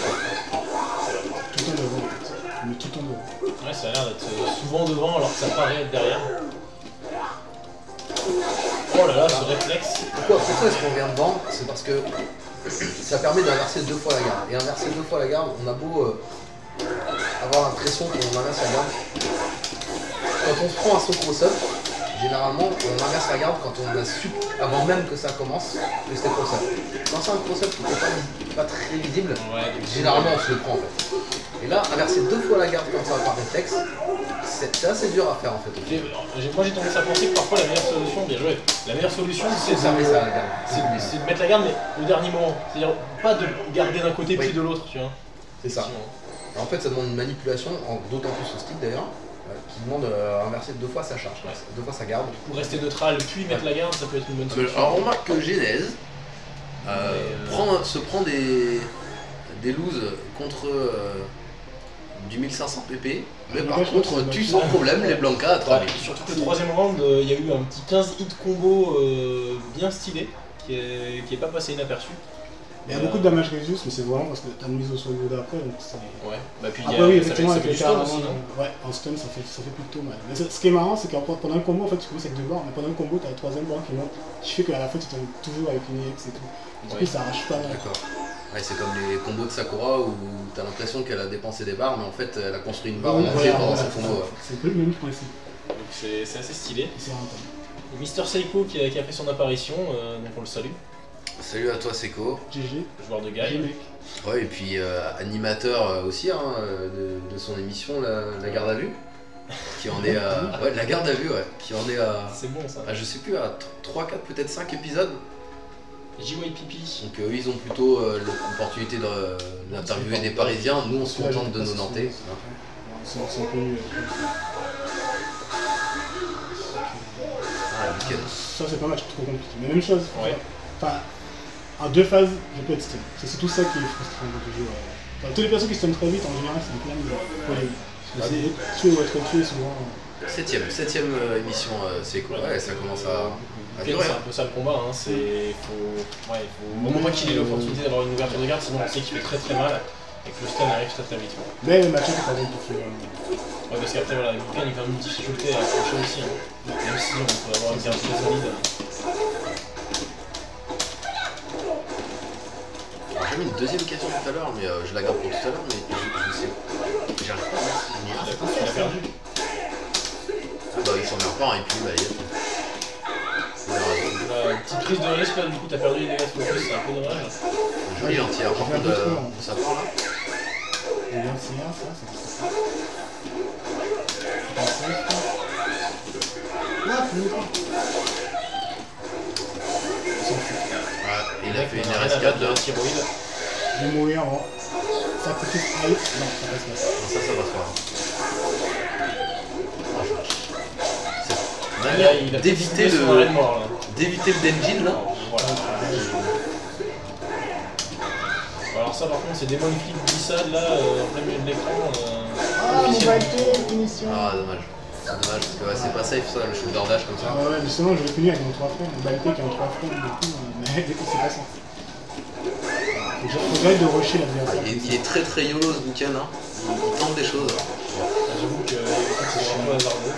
Tout en devant. Mais tout en devant. Ouais, ça a l'air d'être souvent devant alors que ça paraît être derrière. Oh là là, ce réflexe. Pourquoi est-ce qu'on vient devant? C'est parce que ça permet d'inverser 2 fois la garde. Et inverser 2 fois la garde, on a beau avoir l'impression qu'on inverse la garde. Quand on se prend un saut cross-up, généralement on inverse la garde quand on a su, avant même que ça commence, que c'était cross-up. Quand c'est un cross-up qui n'est pas très visible, généralement on se le prend en fait. Et là, inverser 2 fois la garde comme ça par réflexe, c'est assez dur à faire en fait. Moi j'ai tendance à penser que parfois la meilleure solution, bien joué, la meilleure solution c'est de mettre la garde mais au dernier moment. C'est-à-dire pas de garder d'un côté puis de l'autre, tu vois. C'est ça. En fait, ça demande une manipulation, d'autant plus au stick d'ailleurs, qui demande à inverser 2 fois sa charge, 2 fois sa garde. Pour rester neutral puis mettre la garde, ça peut être une bonne solution. Alors remarque que Genèse se prend des looses contre du 1500 pp, mais par contre tue sans problème les Blanca à 3000. Surtout que le troisième round, il y a eu un petit 15 hit combo bien stylé, qui est pas passé inaperçu. Il y a beaucoup de damage reduce, mais c'est vraiment parce que t'as une mise au sol d'après, donc c'est... Ouais, bah puis après, oui, effectivement, avec du les stun cartes, aussi, non? ouais, en stun, ça fait plutôt mal. Mais ce qui est marrant, c'est que pendant le combo, en fait, tu commences avec 2 barres, mais pendant le combo, t'as le troisième barre qui monte, qui fait qu'à la fin, tu tombes toujours avec une EX et tout. Du coup, ça arrache pas mal. D'accord. Ouais, c'est comme les combos de Sakura où t'as l'impression qu'elle a dépensé des barres, mais en fait, elle a construit une barre en entier pendant son combo. C'est un peu le même principe. Donc c'est assez stylé. C'est rentable. Mister Seiko qui a fait son apparition, donc on le salue. Salut à toi Seiko. GG. Joueur de Guy. Ouais, et puis animateur aussi hein, de son émission La Garde à Vue. Qui en est à... Ouais, La Garde à Vue, ouais. Qui en est à... C'est bon ça. Je sais plus, à 3, 4, peut-être 5 épisodes. JYPP. Donc ils ont plutôt l'opportunité d'interviewer des Parisiens. Nous, on se contente de nos Nantais. C'est connu. Ah, nickel. Ça, c'est pas mal, trop compliqué. Mais même chose. Ouais. Enfin, en 2 phases, je peux être stun. C'est surtout ça qui est frustrant quand tu joues. Enfin, toutes les personnes qui stunnent très vite, en général, c'est des plans de polémique. Parce que c'est tuer ou être tué souvent. 7ème émission, c'est quoi? Ouais, ça commence à durer. C'est un peu ça le combat, hein. Faut vraiment pas qu'il ait l'opportunité d'avoir une ouverture de garde, sinon on sait qu'il fait très mal et que le stun arrive très vite. Mais le match est pas compliqué. Ouais, parce qu'après, voilà, il y a quand même une difficulté à accrocher aussi, hein. Même si on peut avoir une garde très solide. J'avais une deuxième question tout à l'heure, mais je la garde pour tout à l'heure, mais je sais. J'arrive pas à me souvenir. Tu l'as perdu. Bah, il s'en meurt pas, et puis bah, Petite prise de risque là, du coup, t'as perdu les dégâts de focus, c'est un peu dommage. Joli entière, par contre, ça part là. Et bien, c'est bien ça, c'est ça. Ah, plus longtemps. Il a fait une RS4 de thyroïde. Je vais mourir en sacrifice ice. Non, ça passe pas. Non, ça passe pas. Là, il a d'éviter le Denjin là. Voilà. Alors ça par contre c'est des bonnes flics glissades là en plein milieu de l'écran. Ah, on va être finition. Ah dommage. C'est dommage parce que ouais, c'est pas safe ça, le shoulder dash comme ça. Ah ouais, justement je vais finir avec mon 3 frames, mon Balté qui est en 3 frames du coup, mais du coup c'est pas ça. Faut que de rusher l'adversaire. Il est très YOLO ce bouquin hein. Il tente des choses. J'avoue que c'est un peu hasardeux.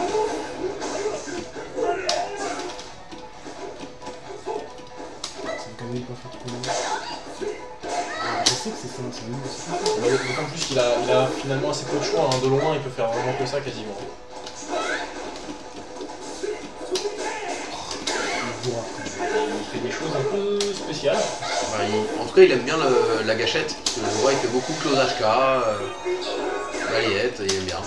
Je sais que c'est ça, c'est mieux aussi. Donc en plus il a finalement assez peu de choix, hein. De loin il peut faire vraiment que ça quasiment. En tout cas, il aime bien la gâchette. Parce que je vois, il fait beaucoup close HK, balayette, il aime bien.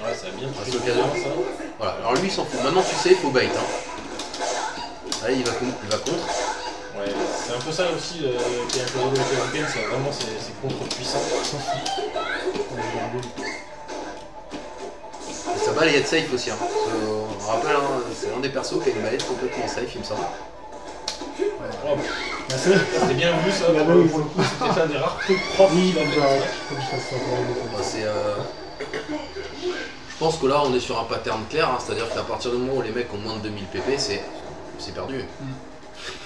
Ouais, ça a bien Ah, touché c'est l'occasion. ça. Voilà, alors lui, il s'en fout. Maintenant, tu sais, il faut bait. Hein. Allez, il va contre. Ouais, c'est un peu ça aussi qui est un peu de la c'est vraiment c'est contre-puissant. Et sa balayette safe aussi. Hein. On rappelle, hein, c'est un des persos qui a une balayette complètement safe, il me semble. Oh, c'était bien vu ça, Là-bas, pour ils le coup, c'était un des rares trucs propres Oui, qu'il a fait. faut que je fasse ça. Je pense que là, on est sur un pattern clair, hein, c'est-à-dire qu'à partir du moment où les mecs ont moins de 2000 pp, c'est perdu.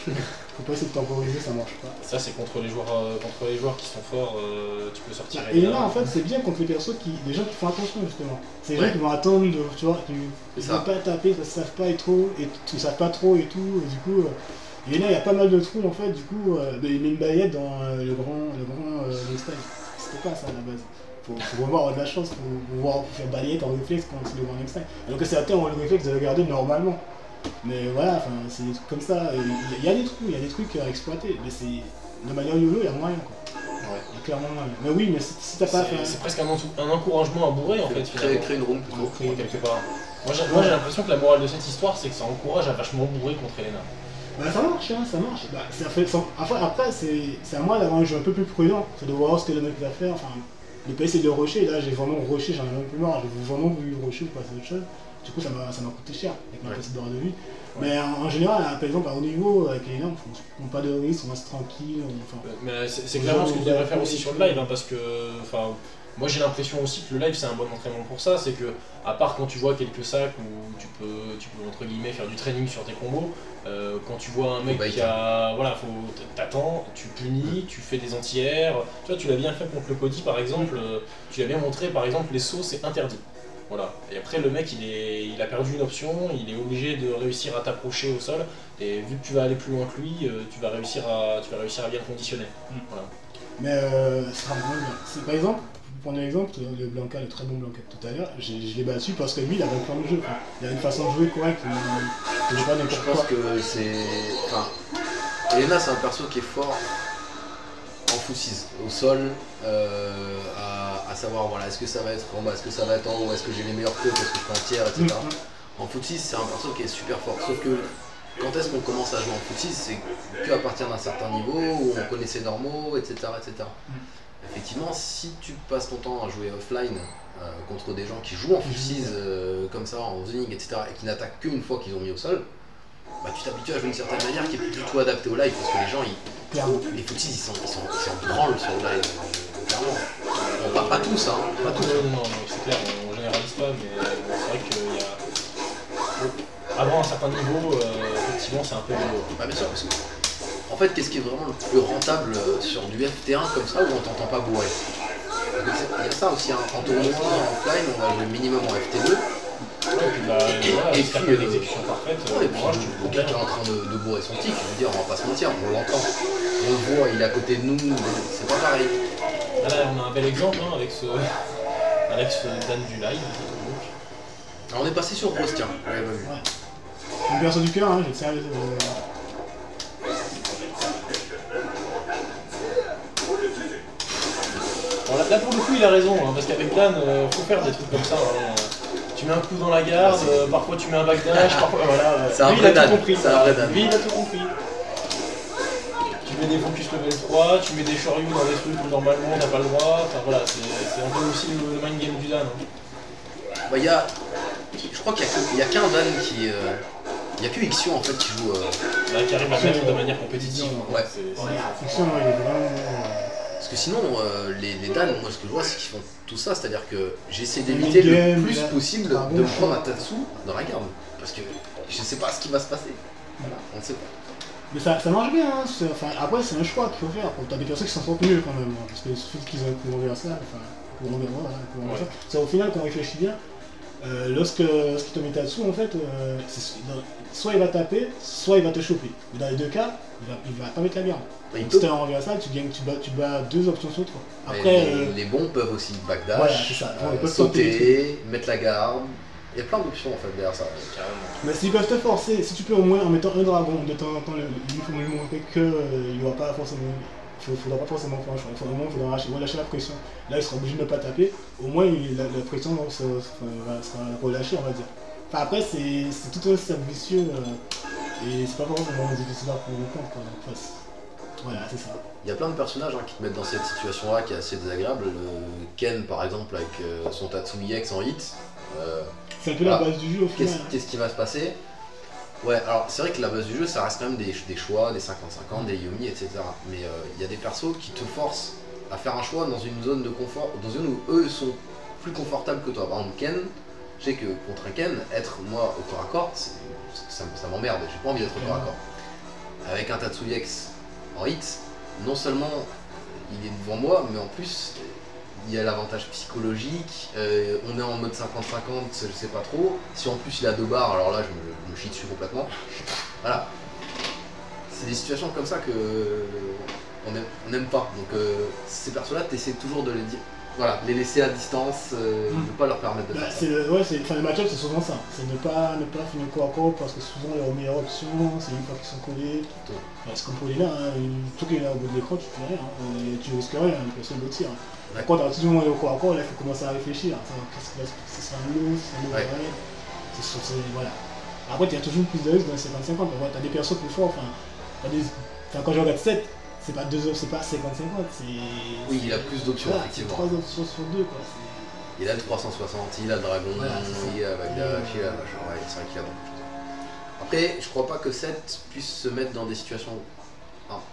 Faut pas essayer de temporiser, ça marche pas. Ça c'est contre les joueurs qui sont forts, tu peux sortir. Et là, en fait, c'est bien contre les persos les gens qui font attention justement. C'est les gens qui vont attendre, tu vois, qui ne veulent pas taper parce qu'ils savent pas ils savent pas trop et tout. Et du coup, et là, il y a pas mal de trous en fait. Du coup, il met une balayette dans le grand style. C'était pas ça à la base. Faut vraiment avoir de la chance pour faire balayette en réflexe quand c'est le grand style. Alors que c'est à terme en réflexe de regarder normalement. Mais voilà, c'est des trucs comme ça. Il y a des trous, il y a des trucs à exploiter. Mais c'est de manière YOLO, il y a moyen quoi. Ouais. Il y a clairement moyen. Mais oui, mais si t'as pas fait. C'est presque un encouragement à bourrer en fait. Créer une room plutôt. Quelque part. Moi j'ai l'impression que la morale de cette histoire c'est que ça encourage à vachement bourrer contre Elena. Bah ça marche, hein, ça marche. Bah, après c'est à moi d'avoir un jeu un peu plus prudent. C'est de voir ce que le mec va faire. Enfin, de pas essayer de rusher. Là j'ai vraiment rushé, j'en ai même plus marre. J'ai vraiment voulu rusher ou passer autre chose. Du coup ça m'a coûté cher avec ma petite barre de vie. Ouais. Mais en général, par exemple, à haut niveau, avec les nains, on prend pas de risques, on reste tranquille. Mais c'est clairement ce que tu devrais faire aussi sur le live, hein, parce que moi j'ai l'impression aussi que le live c'est un bon entraînement pour ça, c'est que à part quand tu vois quelques sacs où tu peux entre guillemets faire du training sur tes combos, quand tu vois un mec qui a. Voilà, t'attends, tu punis, tu fais des anti-airs. Tu vois, tu l'as bien fait contre le Cody par exemple, tu l'as bien montré par exemple, les sauts c'est interdit. Voilà. Et après le mec il a perdu une option, il est obligé de réussir à t'approcher au sol, et vu que tu vas aller plus loin que lui, tu vas réussir à bien le conditionner. Voilà. Mais ça sera moins bien. Par exemple, pour prendre l'exemple, le Blanca, le très bon Blanca tout à l'heure, je l'ai battu parce que lui il avait un plan de jeu. Il a une façon de jouer correcte, je pense que c'est. Enfin, Elena c'est un perso qui est fort en foot-6, au sol, à savoir voilà, est-ce que ça va être en bas, est-ce que ça va être en haut, est-ce que j'ai les meilleurs côtes, est-ce que je fais un tiers, etc. En foot-6 c'est un perso qui est super fort, sauf que quand est-ce qu'on commence à jouer en foot-6, c'est qu'à partir d'un certain niveau, où on connaît ses normaux, etc. Effectivement, si tu passes ton temps à jouer offline contre des gens qui jouent en foot-6 comme ça, en zoning, etc. et qui n'attaquent qu'une fois qu'ils ont mis au sol, bah, tu t'habitues à jouer d'une certaine manière qui est plus du tout adaptée au live, parce que les gens, les foot-6 ils sont branlent sur le live, clairement. Bon, pas tous, hein. Pas tous. Non, c'est clair, on généralise pas, mais c'est vrai qu'il y a. Avant un certain niveau, effectivement, c'est un peu nouveau. Bah, bien sûr, parce que. En fait, qu'est-ce qui est vraiment le plus rentable sur du FT1 comme ça où on t'entend pas bourrer? Il y a ça aussi, hein. En tournoi, en offline, on va jouer minimum en FT2. Ouais, et puis voilà, et si t'as puis pas d'exécution parfaite, et puis le gars qui est en train de bourrer son tic, je veux dire, on va pas se mentir, on l'entend. On le voit, il est à côté de nous, c'est pas pareil. Là, on a un bel exemple hein, avec ce Dan du live. Alors, on est passé sur Rose, tiens. Ouais. Une perso du cœur, hein, j'ai servi. Bon, là pour le coup il a raison, hein, parce qu'avec Dan, faut faire des trucs comme ça. Hein. Tu mets un coup dans la garde, parfois tu mets un backdash, parfois voilà. C'est un lui, vrai il a Dan. tout compris. C'est un vrai Dan. Lui il a tout compris. Tu mets des focus level 3, tu mets des shoryu dans des trucs où normalement t'as pas le droit. Enfin voilà, c'est un peu aussi le mind game du Dan. Hein. Bah, je crois qu'il y a qu'un Dan qui. Il n'y a que Ixion en fait qui joue. Là, qui arrive à mettre de manière compétitive. Ouais. Ixion, il est vraiment. Parce que sinon, les Dan, moi ce que je vois, c'est qu'ils font tout ça, c'est-à-dire que j'essaie d'éviter le plus possible de prendre un Tatsu dans la garde. Parce que je sais pas ce qui va se passer. Voilà, on ne sait pas. Mais ça marche bien, hein. Après c'est un choix qu'il faut faire. T'as des personnes qui s'en sortent mieux quand même, hein. Parce que suffit qu'ils ont un coup renversal, c'est au final qu'on réfléchit bien. Lorsqu'il te met Tatsu, en fait, soit il va taper, soit il va te choper. Mais dans les deux cas, il va pas mettre la garde. Si t'es en renversal, tu bats deux options sur trois. Après, les bons peuvent aussi backdash, voilà, c'est ça. sauter, mettre la garde, Il y a plein d'options en fait derrière ça. Carrément. Mais s'ils peuvent te forcer, si tu peux au moins en mettant un dragon de temps en temps, il faut lui montrer qu'il n'y aura pas forcément. Faudra pas forcément faire un choix. Il faudra relâcher la pression. Là, il sera obligé de ne pas taper. Au moins, la pression sera relâchée, on va dire. Enfin, après, c'est tout un cercle vicieux et c'est pas forcément difficile à prendre en compte. Enfin, voilà, c'est ça. Il y a plein de personnages qui te mettent dans cette situation-là qui est assez désagréable. Ken, par exemple, avec son Tatsumi X en hit. C'est un peu la base du jeu au final. Qu'est-ce qui va se passer? Ouais, alors c'est vrai que la base du jeu, ça reste quand même des choix, des 50-50, des Yomi, etc. Mais il y a des persos qui te forcent à faire un choix dans une zone de confort, dans une où eux sont plus confortables que toi. Par exemple, Ken, je sais que contre un Ken, être moi au corps à corps, ça m'emmerde, j'ai pas envie d'être au corps à corps. Avec un Tatsumi X en hit, non seulement il est devant moi, mais en plus il y a l'avantage psychologique, on est en mode 50-50, je sais pas trop. Si en plus il a 2 barres, alors là je me chie dessus complètement. Voilà. C'est des situations comme ça que on n'aime pas. Donc ces persos-là, tu essaies toujours de les dire. Voilà, les laisser à distance, ne pas leur permettre de faire ça. Le match-up c'est souvent ça, c'est ne pas finir corps à corps parce que souvent leur meilleure option c'est une fois qu'ils sont collés. Parce qu'on peut les là, tout qu'il est là au bout de l'écran, tu fais rien, tu risques rien, personne ne tire. Par contre, à partir du moment où il est au corps à corps, là il faut commencer à réfléchir. Qu'est-ce qu'il va se passer? C'est un lot, c'est un lot de voilà. Après, il y a toujours plus de risques dans les 50-50, mais t'as des persos plus forts, quand je regarde 7, c'est pas 2 c'est pas 50-50, c'est. Oui, il a plus d'options, effectivement. 3 options sur 2, quoi. Il a le 360, il a le dragon, il a Bagdash, il a machin, ouais, c'est vrai qu'il a beaucoup de choses. Après, je crois pas que 7 puisse se mettre dans des situations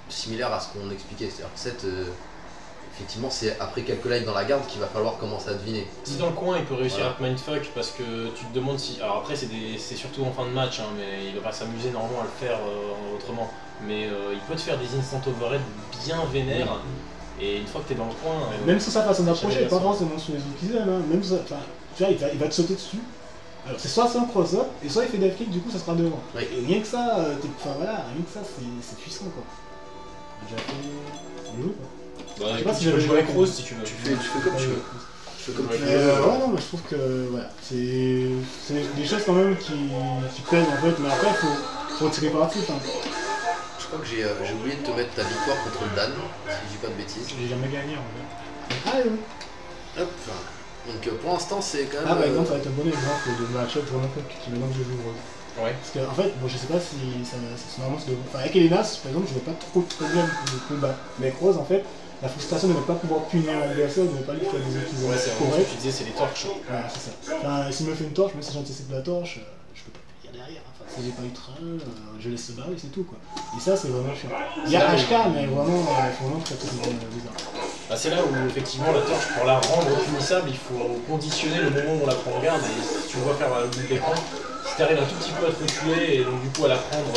similaires à ce qu'on expliquait. C'est-à-dire que 7, effectivement, c'est après quelques lives dans la garde qu'il va falloir commencer à deviner. Si dans le coin, il peut réussir à te mindfuck parce que tu te demandes si. Alors après, c'est surtout en fin de match, mais il va pas s'amuser normalement à le faire autrement. Mais il peut te faire des instant overhead bien vénères. Et une fois que t'es dans le coin. Même sur sa façon d'approcher, pas forcément sur les autres qu'ils aiment, même tu vois, il va te sauter dessus. Alors c'est soit un cross-up, et soit il fait des flics, du coup ça sera devant. Oui. Et rien que ça, rien que ça, c'est puissant quoi. J'ai déjà fait un jeu quoi. Je sais pas si j'avais joué avec Rose si tu veux. Tu fais comme tu veux. Je fais comme tu veux. Ouais, non, mais je trouve que voilà, c'est des choses quand même qui pèsent en fait, mais après faut tirer parti. Je crois que j'ai oublié de te mettre ta victoire contre le Dan, si je dis pas de bêtises. Je l'ai jamais gagné en fait. Ah oui. Hop. Donc pour l'instant c'est quand même. Ah par exemple ça va être un bon exemple de match-up vraiment compliqué maintenant que je joue Rose. Ouais. Parce que en fait, bon je sais pas si normalement c'est avec Elena par exemple je vais pas trop bien le combat. Mais avec Rose en fait, la frustration de ne pas pouvoir punir l'adversaire, de ne pas lui faire des utilisations correctes. Tu disais c'est les torches. Voilà, c'est ça. Enfin, s'il me fait une torche, même si j'anticipe la torche, je peux pas punir derrière. Enfin, si j'ai pas eu de train, je laisse se barrer, c'est tout quoi. Et ça c'est vraiment chiant. Il y a HK, mais vraiment, il faut vraiment traiter ces bizarre. Bah, c'est là où effectivement la torche, pour la rendre punissable, il faut conditionner le moment où on la prend en garde. Et si tu vois faire le bout de l'écran, si tu arrives un tout petit peu à te reculer et donc du coup à la prendre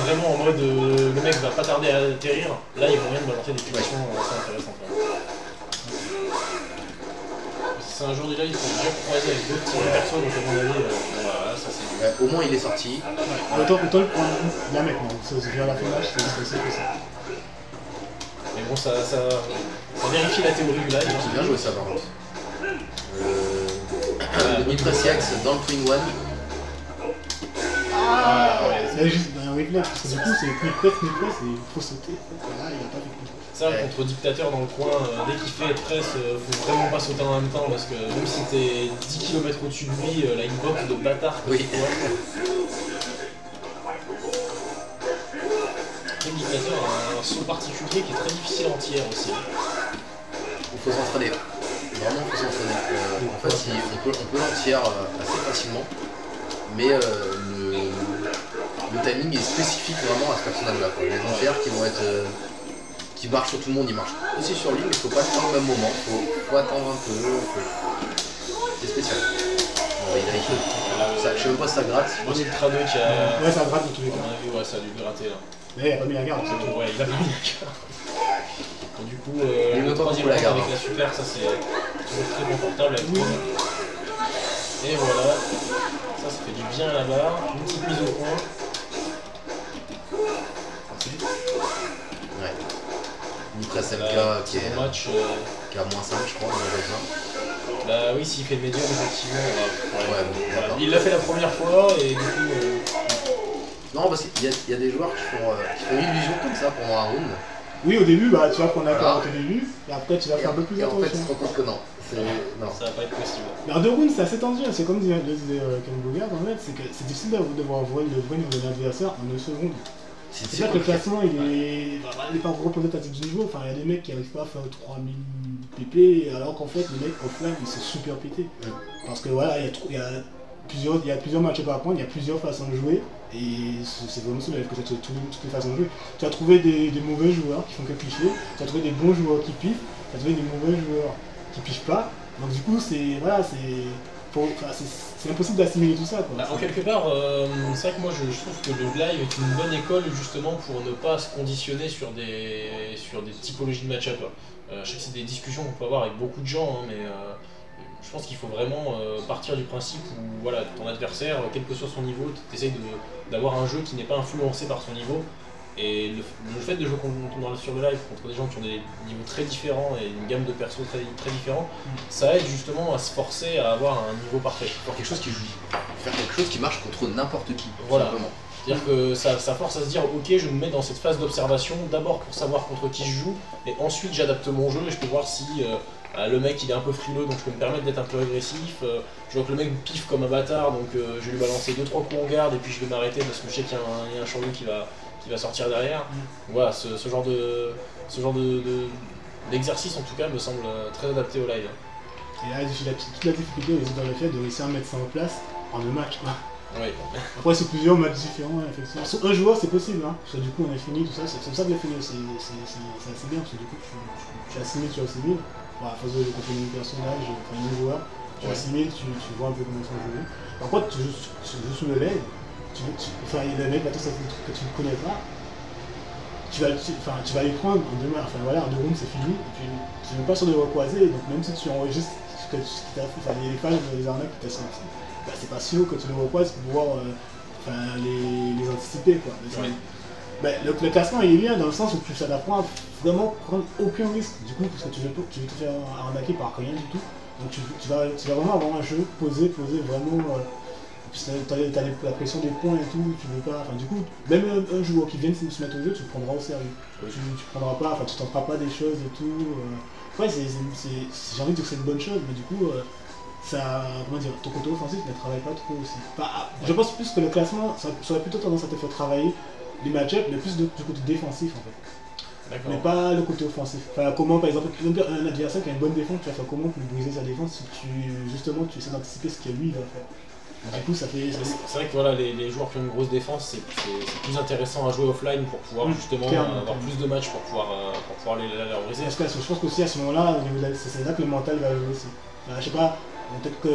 vraiment en mode le mec va pas tarder à atterrir, là il y a moyen de balancer des punitions assez intéressantes. Si c'est un jour du live, il faut bien croiser avec d'autres types de personnes, donc à mon avis, voilà, ça c'est. Au moins il est sorti. Autant le prendre là maintenant, c'est vers la fin de match, c'est aussi que ça. Mais bon, ça vérifie la théorie du live. C'est bien joué ça par contre. Le Nitrasiax dans le Twin One. C'est juste un réflexe, parce que du coup c'est ni presse, il faut sauter. Là, il a pas fait contrôle. Ça, contre dictateur dans le coin, dès qu'il fait presse, faut vraiment pas sauter en même temps parce que même si t'es 10 km au-dessus de lui, la inbox de bâtard que tu vois. Le dictateur a un saut particulier qui est très difficile en tiers aussi. Il faut s'entraîner. Vraiment, il faut s'entraîner. En fait, on peut l'entier assez facilement, mais le timing est spécifique vraiment à ce personnage-là. Les entières qui vont être. Qui marchent sur tout le monde, ils marchent aussi sur lui, mais il faut pas le faire au même moment. Faut attendre un peu. C'est spécial. Je sais même pas si ça gratte. Bon, c'est Ultra 2 qui a. Ouais, ça gratte dans tous les cas. Ouais, ça a dû gratter là. Mais il a pas mis la garde, c'est tout. Ouais, il a pas mis la garde. Et du coup, le troisième round avec la super, ça c'est toujours très confortable avec lui. Et voilà, ça fait du bien à la barre. Une petite mise au point. Ouais. Nitra SMK qui est à moins 5 je crois, Bah oui, s'il fait le médium, effectivement, Ouais, bon, voilà. d'accord. Il l'a fait la première fois et du coup. Non, parce qu'il y a des joueurs qui font illusion comme ça pendant un round. Oui, au début, bah, tu vas prendre la Voilà. carotte au début, et après tu vas faire un peu plus Et en fait, tu attention. te rends compte que non. Non. Ça va pas être possible. Mais en 2 rounds, c'est assez tendu, c'est comme disait Ken Bogard en fait, c'est que c'est difficile de voir le vrai niveau de l'adversaire en 2 secondes. C'est sûr que le classement il est pas représentatif du niveau, enfin il y a des mecs qui arrivent pas à faire 3000 pp alors qu'en fait les mecs offline ils sont super pétés. Parce que voilà, il y a plusieurs matchs à apprendre, il y a plusieurs façons de jouer et c'est vraiment ça que tu as toutes les façons de jouer. Tu as trouvé des mauvais joueurs qui font que picher, tu as trouvé des bons joueurs qui piffent, tu as trouvé des mauvais joueurs qui pichent pas. Donc du coup c'est impossible d'assimiler tout ça quoi. Bah, en quelque part, c'est vrai que moi je trouve que le live est une bonne école justement pour ne pas se conditionner sur des typologies de match-up. Je sais que c'est des discussions qu'on peut avoir avec beaucoup de gens, hein, mais je pense qu'il faut vraiment partir du principe où voilà, ton adversaire, quel que soit son niveau, tu essayes d'avoir un jeu qui n'est pas influencé par son niveau. Et le fait de jouer sur le live contre des gens qui ont des niveaux très différents et une gamme de persos très, très différents, ça aide justement à se forcer à avoir un niveau parfait. Pour quelque chose qui joue. Faire quelque chose qui marche contre n'importe qui. Voilà. Simplement. C'est-à-dire que ça force à se dire ok, je me mets dans cette phase d'observation d'abord pour savoir contre qui je joue et ensuite j'adapte mon jeu et je peux voir si le mec il est un peu frileux donc je peux me permettre d'être un peu agressif. Je vois que le mec piffe comme un bâtard donc je vais lui balancer 2-3 coups en garde et puis je vais m'arrêter parce que je sais qu'il y a un champion qui va sortir derrière. Voilà, ce genre d'exercice en tout cas me semble très adapté au live. Et là, toute la difficulté réside dans le fait de réussir à mettre ça en place en 2 matchs. Oui. Après, c'est plusieurs matchs différents, effectivement. Sur un joueur, c'est possible, hein. Parce que du coup, on est fini, tout ça. C'est comme ça que les finis, c'est assez bien, parce que du coup, tu assimiles. Voilà, à force de comprendre un personnage, un joueur, tu assimiles, tu vois un peu comment ils sont joués. Par contre, tu joues sous le lait, enfin, le mec va tous ces trucs que tu ne connais pas. Tu vas les prendre en 2 matchs, enfin voilà, en 2 rounds c'est fini, et puis tu n'es pas sûr de les recroiser, donc même si tu enregistres ce qui t'a fait, enfin, les pages, les arnaques qui t'ont sorti, bah, c'est pas sûr que tu les recroises pour pouvoir les anticiper quoi. Bah, le classement il est bien dans le sens où ça t'apprend à vraiment prendre aucun risque, du coup, parce que tu veux te faire arnaquer par rien du tout, donc tu vas vraiment avoir un jeu posé vraiment. T'as la pression des points et tout, tu veux pas. Enfin, du coup, même un joueur qui vient de se mettre au jeu, tu le prendras au sérieux. Oui. Tu prendras pas, enfin, tu tenteras pas des choses et tout. Ouais, j'ai envie de dire que c'est une bonne chose, mais du coup, comment dire, ton côté offensif ne travaille pas trop aussi. Je pense plus que le classement, ça aurait plutôt tendance à te faire travailler les match-ups, mais plus du côté défensif en fait. Mais pas le côté offensif. Enfin, comment, par exemple, un adversaire qui a une bonne défense, tu vas faire comment pour briser sa défense si tu essaies d'anticiper ce que lui va faire. Du coup, ça fait. C'est vrai que voilà, les joueurs qui ont une grosse défense, c'est plus intéressant à jouer offline pour pouvoir justement avoir plus de matchs pour pouvoir les briser. Parce que je pense qu'aussi à ce moment-là, c'est là que le mental va jouer aussi. Enfin, je sais pas, peut-être que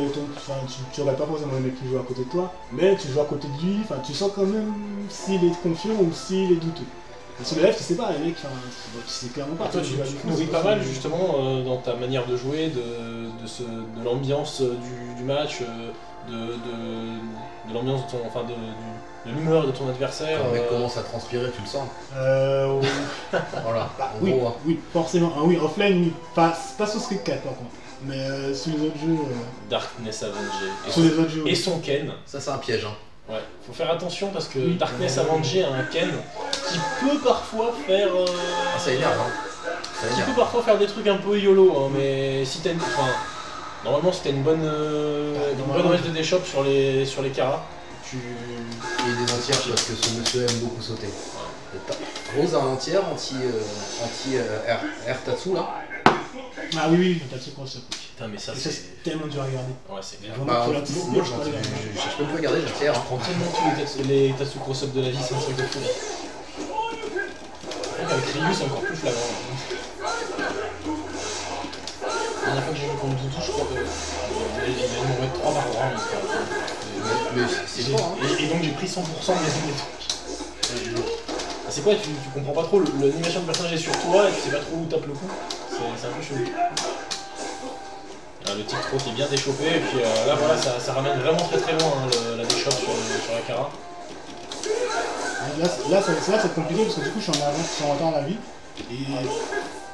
tu n'aurais pas forcément le mec qui joue à côté de toi, mais tu joues à côté de lui, enfin, tu sens quand même s'il est confiant ou s'il est douteux. Mais sur le live, tu sais pas, les mecs, tu sais clairement pas. Toi, tu nourris pas mal justement dans ta manière de jouer, de l'ambiance du match. De l'ambiance de l'humeur de ton adversaire. Quand le mec commence à transpirer, tu le sens. Oui. Voilà. Oui, oui, forcément. Ah oui, offline, oui. Pas sur Street 4 par contre. Mais sur les autres jeux. Darkness Avengé. Sur les autres jeux. Et son Ken. Ça, c'est un piège. Hein. Ouais, faut faire attention parce que Darkness Avengé a un Ken qui peut parfois faire. Ça énerve, hein. Qui peut parfois faire des trucs un peu YOLO, hein, mais si t'as une. Normalement, si t'as une bonne range de déshop sur les caras, tu. Et des entières parce que ce monsieur aime beaucoup sauter. Rose a un entière anti Air Tatsu là. Ah oui, Tatsu Cross-Up. Putain, mais ça c'est tellement dur à regarder. Ouais, c'est clair. Moi, je cherche même plus à regarder, j'attire. Je prends tellement tous les Tatsu Cross-Up de la vie, c'est un truc de fou. Avec Ryu, c'est encore plus flagrant. La dernière fois que j'ai joué contre Doudou, je crois qu'il a dû m'en mettre 3 par round. Mais c'est fort, hein. Et donc j'ai pris 100% des trucs. C'est quoi, tu comprends pas trop, l'animation de personnage est sur toi et tu sais pas trop où tape le coup. C'est un peu chelou. Le tic trop est bien déchopé et puis là voilà, ça ramène vraiment très très loin hein, la déchoppe sur la Kara. Là c'est compliqué parce que du coup je suis en retard dans la vie et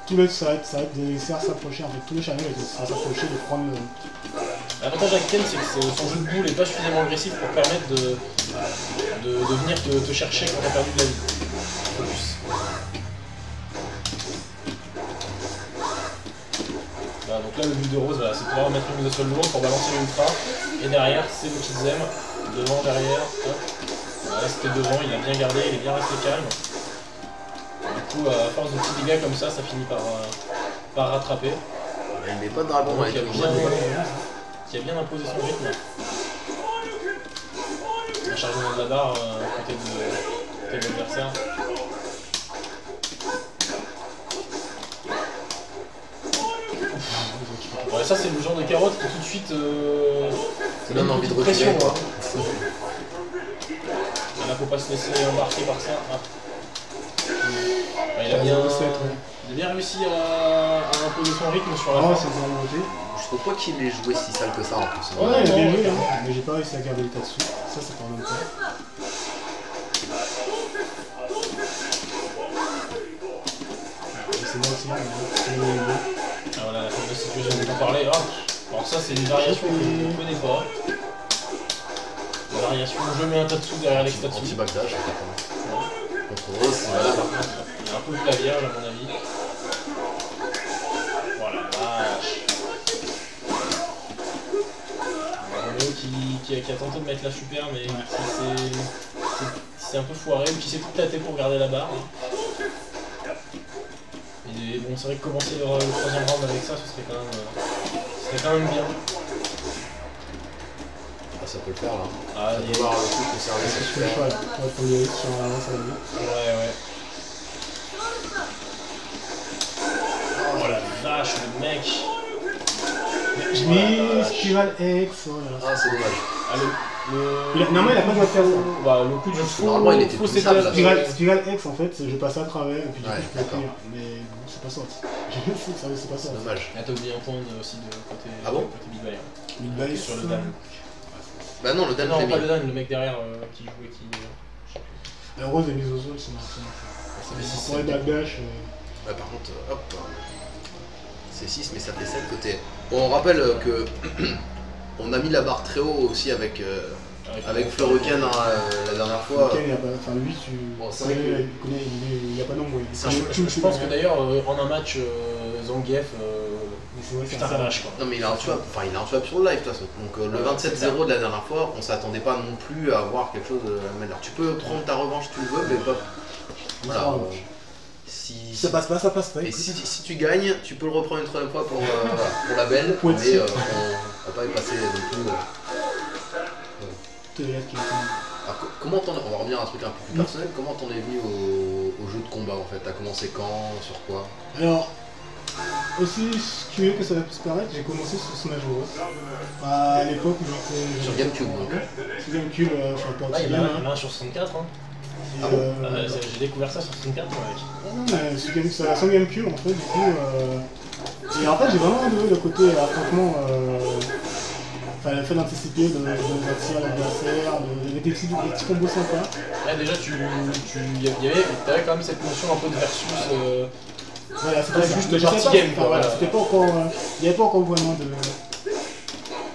tout le ça va être de s'approcher en fait, tous les channels vont s'approcher de prendre le... L'avantage avec Ken, c'est que son jeu de boule n'est pas suffisamment agressif pour permettre de venir te chercher quand t'as perdu de la vie. Focus. Voilà, donc là le but de Rose, voilà, c'est de pouvoir mettre une mise au sol lourde pour balancer l'ultra. Et derrière, c'est le Kizem. Devant, derrière, hop. Voilà, c'était devant, il a bien gardé, il est bien resté calme. Du coup, à force de petits dégâts comme ça finit par rattraper. Il met pas de dragon avec le qui a bien imposé son rythme. Un chargement de la barre côté de l'adversaire. Ouais, ça c'est le genre de carotte qui tout de suite ça donne envie de pression. reculer, quoi. Là faut pas se laisser embarquer par ça. Ah. Ouais, il a bien réussi à imposer son rythme sur la fin. C'est bien monté. Je trouve pas qu'il ait joué si sale que ça en plus. Ouais, il a bien joué, hein. Mais j'ai pas réussi à garder le tas dessus. Ça, c'est pas mal. C'est bon aussi, Ah voilà, la fin de situation dont on parlait. Ah. Alors ça c'est une variation que je ne connais pas. La variation, je mets un tas dessous derrière l'extatsu. Anti-backdash, en fait. Contre Rose, voilà, par contre, il y a un peu de la vierge à mon avis. Voilà, vache. Romeo qui a tenté de mettre la super, mais c'est un peu foiré, ou qui s'est tout tâté pour garder la barre. Et bon, c'est vrai que commencer le troisième round avec ça, ce serait quand même bien. Ah, ça peut le faire là. Ah, ça peut voir le coup conserver sa super. Ouais. Oh la vache, le mec. J'ai mis Spiral X. Ah, c'est dommage. Ah, normalement, il a pas besoin de faire ça. Bah, le coup du faux, normalement, il était faux poussable, là. Spiral X, en fait, je passais à travers et puis du coup, Ouais, je peux tenir. Mais bon, c'est pas sorti. C'est pas sorti. Dommage. Ah, t'as oublié un point aussi de côté, Ah bon côté Big Bay. Big Bay Sur le Dan. Bah non, le Dan, Non, j'ai pas mis. le Dan, le mec derrière qui jouait qui. Rose est mise au sol, c'est marrant. Pour les backdash. Ouais, par contre, hop. C'est 6, mais ça fait 7 côté. Bon, on rappelle que on a mis la barre très haut aussi avec Fleurecan la dernière fois. Ken, il y a pas. Enfin, lui, tu. Bon, c'est vrai que- Il n'y a pas d'ombre. Je pense que d'ailleurs, en un match, Zangief. Putain, la vache quoi. Non mais il a un tuable, enfin il a un tuable sur le live de toute façon. Donc le 27-0 de la dernière fois, on s'attendait pas non plus à avoir quelque chose de meilleur. Tu peux prendre ta revanche si tu le veux, mais pas. Voilà. Si ça passe pas, ça passe pas. Et si tu gagnes, tu peux le reprendre une troisième fois pour la belle, mais on va pas y passer non plus. Alors, comment on va revenir à un truc un peu plus personnel, comment t'en es venu au jeu de combat en fait? T'as commencé quand? Sur quoi? Alors, aussi curieux que ça puisse paraître, j'ai commencé sur Smash Bros. À l'époque où j'étais. Sur Gamecube donc. Sur Gamecube, sur le portable. Il y en a un sur 64. Hein. Ah bon j'ai découvert ça sur 64 moi mec. Non, mais sur Gamecube en fait, du coup. Et en fait, j'ai vraiment adoré le côté affrontement. Enfin, le fait d'anticiper, de bâtir l'adversaire, des petits combos sympas. Là déjà, t'avais quand même cette notion un peu de versus. Voilà, c'était juste le party game quoi. Voilà, c'était pas encore. Il n'y avait pas encore vraiment de.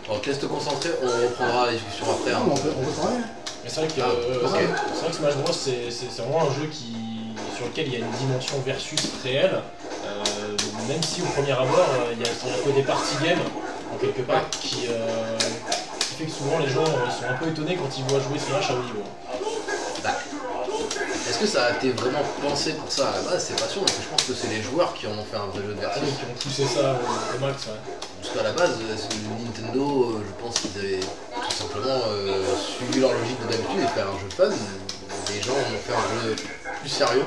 Alors, te laisse te concentrer, on reprendra la discussion après. Hein. On peut parler. Mais c'est vrai que Smash Bros c'est vraiment un jeu sur lequel il y a une dimension versus réelle. Même si au premier abord il y a un côté party game en quelque part qui fait que souvent les gens sont un peu étonnés quand ils voient jouer Smash à haut niveau. Est-ce que ça a été vraiment pensé pour ça à la base? C'est pas sûr, parce que je pense que c'est les joueurs qui en ont fait un vrai jeu de versus. Qui ont poussé ça au max. Ouais. Parce qu'à la base, Nintendo, je pense qu'ils avaient tout simplement suivi leur logique de d'habitude et faire un jeu fun. Les gens ont fait un jeu plus sérieux.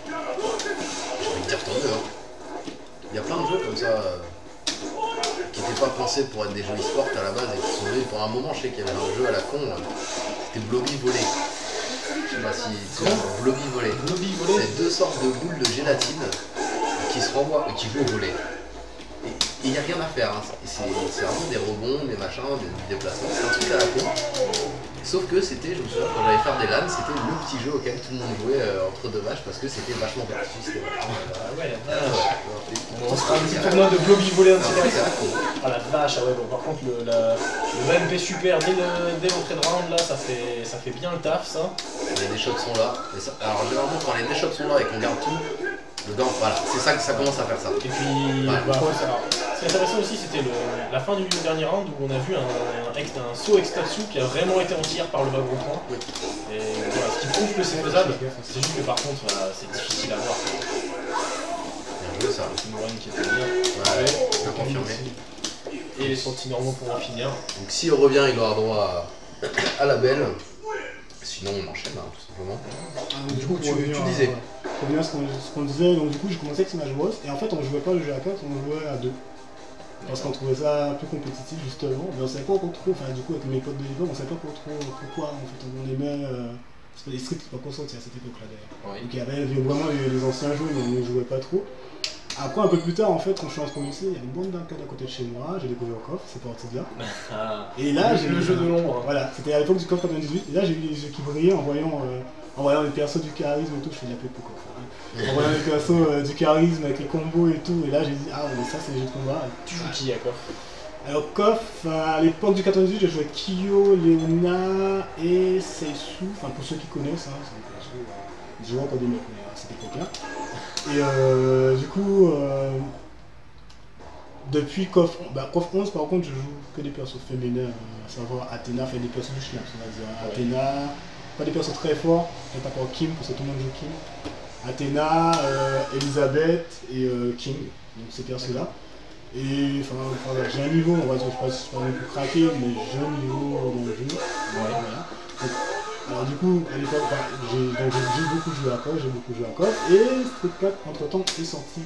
J'ai envie de dire tant mieux. Hein. Il y a plein de jeux comme ça qui n'étaient pas pensés pour être des jeux e-sport à la base et qui sont venus pour un moment. Je sais qu'il y avait un jeu à la con, c'était Blobby Volley. Je sais pas si tu vois, Blobby Volley. C'est deux sortes de boules de gélatine qui se renvoient et qui jouent au volley. Et il n'y a rien à faire. Hein. C'est vraiment des rebonds, des machins, des déplacements. C'est un truc à la con. Sauf que c'était, je me souviens, quand j'allais faire des LAN, c'était le petit jeu auquel tout le monde jouait entre deux matchs parce que c'était vachement vertueux. On sera un petit tournoi de Globy volé C'est la con. Ah la vache, ah ouais, bon, par contre le VMP super dès l'entrée de round là, ça fait bien le taf ça. Les déchocs sont là. Alors généralement quand les déchocs sont là et qu'on garde tout, dedans, voilà, c'est ça que ça commence à faire ça. Et puis, ouais. Ce qui est intéressant aussi, c'était la fin du dernier round où on a vu un saut extra-sous qui a vraiment été en tir par le bas gros point. Oui. Et voilà, ce qui prouve que c'est faisable, c'est juste que par contre, c'est difficile à voir. Bien joué ça. C'est Mourane qui était bien. Ouais, je peux confirmer. Et les sorties normaux pour en finir. Donc s'il revient, il aura droit à la belle. Sinon on enchaîne, hein, tout simplement. Du coup, tu disais. Pour revenir à ce qu'on disait, donc du coup j'ai commencé avec Smash Bros. Et en fait on jouait pas le jeu à 4, on jouait à 2. Parce qu'on trouvait ça un peu compétitif justement, mais on savait pas encore trop, enfin du coup avec mes potes de l'époque, on savait pas trop pourquoi en fait on aimait. Parce que les streets n'étaient pas consentis à cette époque-là d'ailleurs. Oui. Donc il y avait vraiment les anciens jeux, mais on ne jouait pas trop. Après, un peu plus tard, en fait, quand je suis en lycée, il y a une bande d'arcade à côté de chez moi, j'ai découvert KOF, c'est parti de là. Et là, j'ai le jeu de l'ombre. Voilà, c'était à l'époque du KOF 98, et là j'ai vu les yeux qui brillaient en voyant les persos du charisme et tout, je fais de la pub pour KOF. En voyant les persos du charisme avec les combos et tout, et là j'ai dit, ah mais ça c'est les jeux de combat. Tu joues qui à KOF? Alors KOF, à l'époque du 98, j'ai joué Kyo, Leona et Seisu, enfin pour ceux qui connaissent, hein, c'est un perso, je jouais encore des mecs, mais à cette époque-là. Et du coup, depuis KOF 11, par contre, je joue que des persos féminins, à savoir Athéna, fait des persos du chien, on va dire. Athéna, pas des persos très forts, peut-être encore Kim, parce que tout le monde joue Kim. Athéna, Elisabeth et King, donc ces persos-là. Et enfin, j'ai un niveau, on va dire, je ne suis pas non plus craqué, mais j'ai un niveau dans le jeu. Voilà. Donc, alors du coup, à l'époque, j'ai beaucoup joué à KOF, et Street 4 entre temps est sorti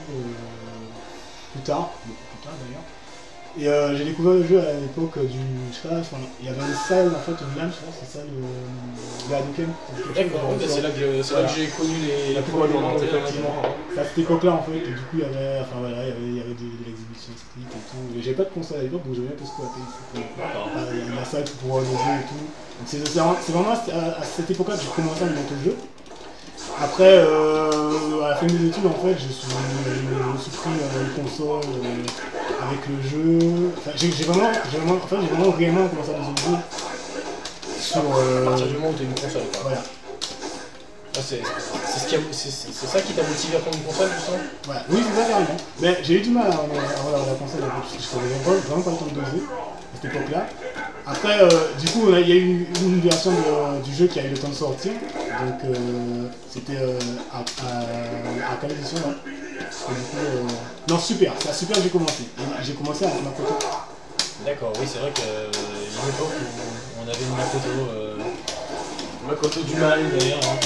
plus tard, beaucoup plus tard d'ailleurs. Et j'ai découvert le jeu à l'époque du, je sais pas, il y avait une salle en fait, une LAN, je pense, c'est ça, le Hadouken. D'accord, c'est là que j'ai connu les poids lourds, effectivement. C'est à cette époque-là en fait, et du coup il y avait, il y avait de l'exhibition Street et tout. J'avais pas de console à l'époque, donc j'avais un peu squatté ici. Il y a la salle pour pouvoir le jeu et tout. Donc c'est vraiment à cette époque-là que j'ai commencé à me monter le jeu. Après, à la fin de mes études, en fait, je me suis pris une console avec le jeu. Enfin, j'ai vraiment réellement commencé à jouer le jeu sur. À partir du moment où tu as une console, quoi. Voilà. C'est ça qui t'a motivé à prendre une console, du sang? Voilà. Oui, c'est ça, carrément. Mais j'ai eu du mal à avoir la console parce que je n'avais vraiment pas le temps de doser à cette époque-là. Après, du coup, il y a eu une version du jeu qui a eu le temps de sortir. Donc, c'était à quelle édition là? Et du coup, non, Super, c'est à Super que j'ai commencé. Et j'ai commencé avec Makoto. D'accord, oui, c'est vrai qu'il y a une époque où on avait une Makoto du mal d'ailleurs, hein.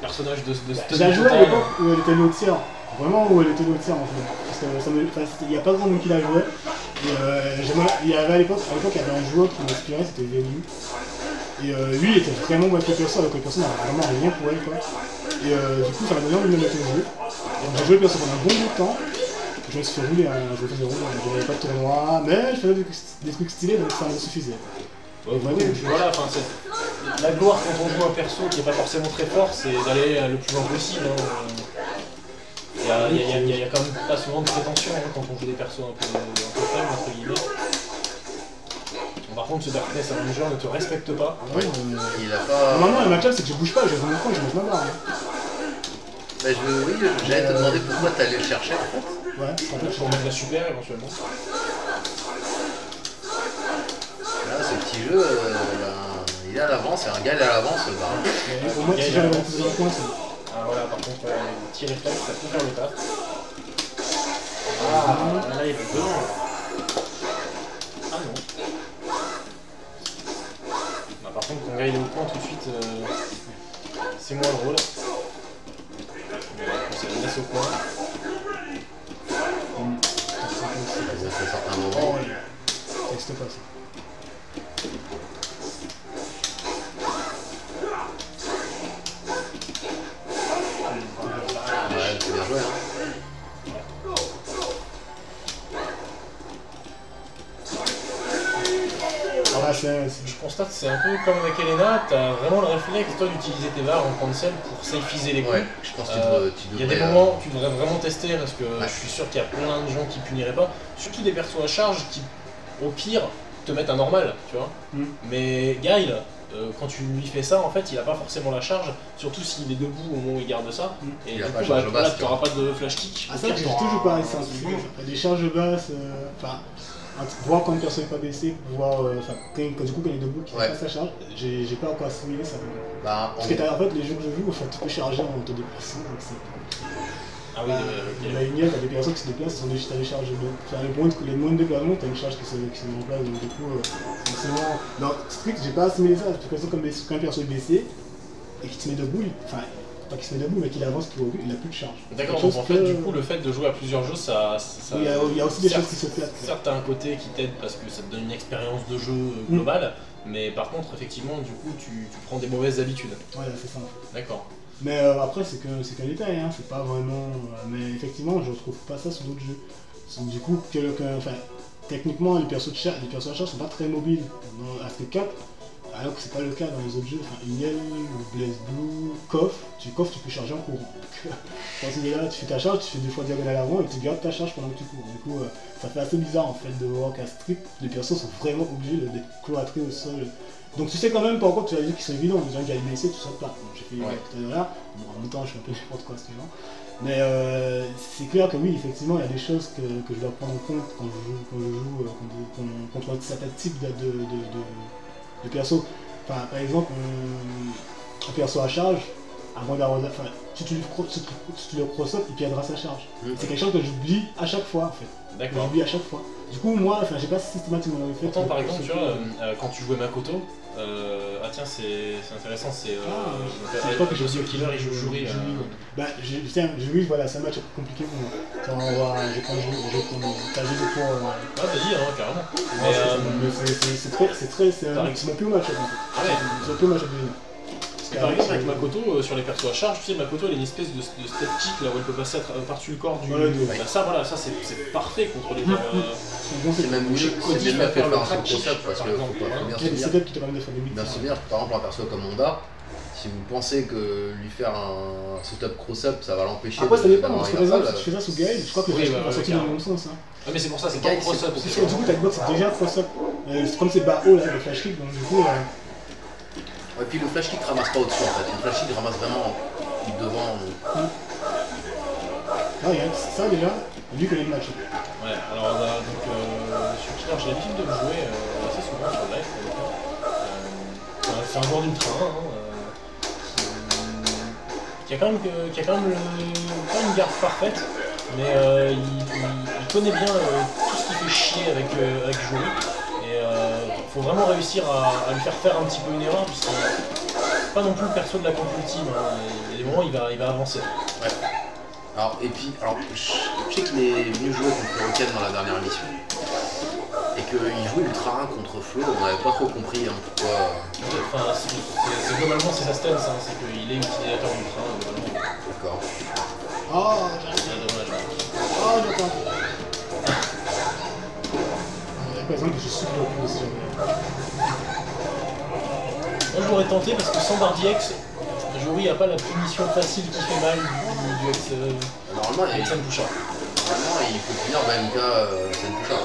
Personnage de J'ai joué à l'époque où elle était lotière. Vraiment où elle était lotière en fait. Parce que il n'y a pas grand monde qui la jouait. Et il y avait à l'époque, il y avait un joueur qui m'inspirait, c'était Velu. Et lui, il était vraiment bon avec les persos, alors que les persos n'avaient vraiment rien pour elle, quoi. Et du coup, ça m'a donné envie de me mettre au jeu. Donc j'ai joué le perso pendant un bon bout de temps. Je me suis fait rouler, je me faisais rouler, je n'avais pas de tournoi, mais je faisais des trucs stylés, donc ça me suffisait. Voilà, enfin, la gloire quand on joue un perso qui n'est pas forcément très fort, c'est d'aller le plus loin possible. Hein. Il y a quand même pas souvent de prétention hein, quand on joue des persos un peu faibles, entre guillemets. Bon, par contre, ce Darkness Avenger ne te respecte pas. Oui, il a pas. Normalement, le match-up, c'est que je bouge pas, je vais mon coin, je mange ma barre. Bah, oui, j'allais te demander pourquoi tu allais le chercher en fait. Ouais, en fait, pour mettre la super éventuellement. Là, ce petit jeu, il est à l'avance, c'est un gars, il est à l'avance. Au moins, si j'arrive à poser dans le coin, c'est. Ah voilà, par contre, le tir réflexe, ça peut faire le taf. Ah, là il est dedans. Ah non. Bah, par contre, quand le gars il est au point tout de suite, c'est moins drôle. Ça le laisse au point. Ça fait certains moments. Ça n'existe pas ça. Ouais, c'est bien joué, hein. je constate que c'est un peu comme avec Elena, tu as vraiment le réflexe toi d'utiliser tes VAR en cancel pour safeiser les coups. Ouais, je pense que tu devrais. Il y a des moments où tu devrais vraiment tester parce que je suis sûr qu'il y a plein de gens qui puniraient pas, surtout des persos à charge qui, au pire, te mettent un normal, tu vois. Mais Guile, quand tu lui fais ça, en fait, il a pas forcément la charge, surtout s'il est debout au moment où il garde ça. Et Il du a coup, pas charge basse, tu n'auras pas de flash kick. Ah, ça, j'ai toujours pareil, ça. Des charges basses, enfin, voir quand une personne n'est pas baissée, voir, enfin, du coup, quand il est debout, qu'il fait pas sa charge, j'ai pas encore assimilé ça. Parce que en fait, les jeux que je joue, tu peux charger en te déplaçant, donc c'est. Ah oui, la lignette, t'as des personnes qui se déplacent, t'as des charges de. Enfin, les moindres déplacements, t'as une charge qui se met en place, donc du coup, forcément. Dans Street, j'ai pas assimilé ça, parce que comme quand un perso est baissé, et qu'il se met debout, enfin, pas qu'il se met debout, mais qu'il avance, qu'il recule, il a plus de charge. D'accord, donc en fait, du coup, le fait de jouer à plusieurs jeux, ça. Il y a aussi des choses qui se flattent. Certes, t'as un côté qui t'aide parce que ça te donne une expérience de jeu globale, mais par contre, effectivement, du coup, tu prends des mauvaises habitudes. Voilà, c'est ça. D'accord. Mais après, c'est qu'un détail, hein, c'est pas vraiment. Mais effectivement, je retrouve pas ça sur d'autres jeux. Du coup, enfin, techniquement, les persos à charge sont pas très mobiles dans Aspect 4, alors que c'est pas le cas dans les autres jeux. Enfin, Uniel, Blaze Blue, KOF, tu peux charger en courant. Quand tu es là, tu fais ta charge, tu fais 2 fois diagonale à l'avant et tu gardes ta charge pendant que tu cours. Du coup, ça fait assez bizarre en fait de voir qu'à Street, les persos sont vraiment obligés d'être cloîtrés au sol. Donc tu sais quand même pourquoi tu as dit qu'ils sont évidents, les gens qui avaient blessé, tout ça plat. Donc j'ai fait tout à l'heure, bon, en même temps je fais un peu n'importe quoi ce genre. Mais c'est clair que oui, effectivement, il y a des choses que je dois prendre en compte quand je joue contre certains types de persos. Enfin, par exemple, un perso à charge, avant d'avoir. Enfin, si tu le cross-up, il perdra sa charge. C'est quelque chose que j'oublie à chaque fois en fait. D'accord. J'oublie à chaque fois. Du coup, moi, enfin, j'ai pas systématiquement fait. Pourtant, par exemple, tu vois, quand tu jouais Makoto, ah tiens, c'est intéressant, c'est. Je crois que je suis au killer, il joue Juri. Bah, Juri, voilà, c'est un match compliqué pour moi. Je prends Juri pour. Ah, vas-y, hein, carrément. C'est mon plus haut match-up en fait. Ah ouais. C'est mon plus haut match-up de vie. Par exemple, avec Makoto, sur les persos à charge, tu sais, Makoto, elle a une espèce de step kick là où elle peut passer par-dessus le corps du. Bah, ça, voilà, ça c'est parfait contre les. C'est même mieux Cody l'a fait faire un cross-up parce que faut bien se souvenir, par exemple, un perso comme Honda, si vous pensez que lui faire un setup cross-up ça va l'empêcher. Après, ça dépend, parce que par exemple, si tu fais ça sous Gaël, je crois que le va sortir dans le même sens. Ah, mais c'est pour ça, c'est pas un cross-up. Du coup, ta box c'est déjà un cross-up. Comme c'est bas haut là, le flash kick, donc du coup. Et puis le flash kick ramasse pas au-dessus en fait, le flash kick ramasse vraiment devant. Ah, regarde, ça déjà, lui connaît le match. Ouais, alors donc sur Killer, j'ai l'habitude de le jouer assez souvent sur le live pour le coup. C'est un joueur d'ultra 1 qui a quand même, pas une garde parfaite, mais il connaît bien tout ce qui fait chier avec Juri. Il faut vraiment réussir à lui faire un petit peu une erreur, puisque c'est pas non plus le perso de la comp ultime, hein. Il y a des moments où il va avancer. Ouais. Alors, et puis, je sais qu'il est venu jouer contre Roken dans la dernière mission. Et qu'il jouait Ultra 1 contre Flo, on n'avait pas trop compris pourquoi. Enfin, globalement c'est sa stance, hein, c'est qu'il est utilisateur d'Ultra 1 globalement. D'accord. Oh, c'est dommage. Oh, j'attends. Par exemple, je suis le plus aussi. Moi je l'aurais tenté parce que sans Bardiex, Juri a pas la punition facile qui fait mal du ex. Normalement, il peut finir BMK Senpusha.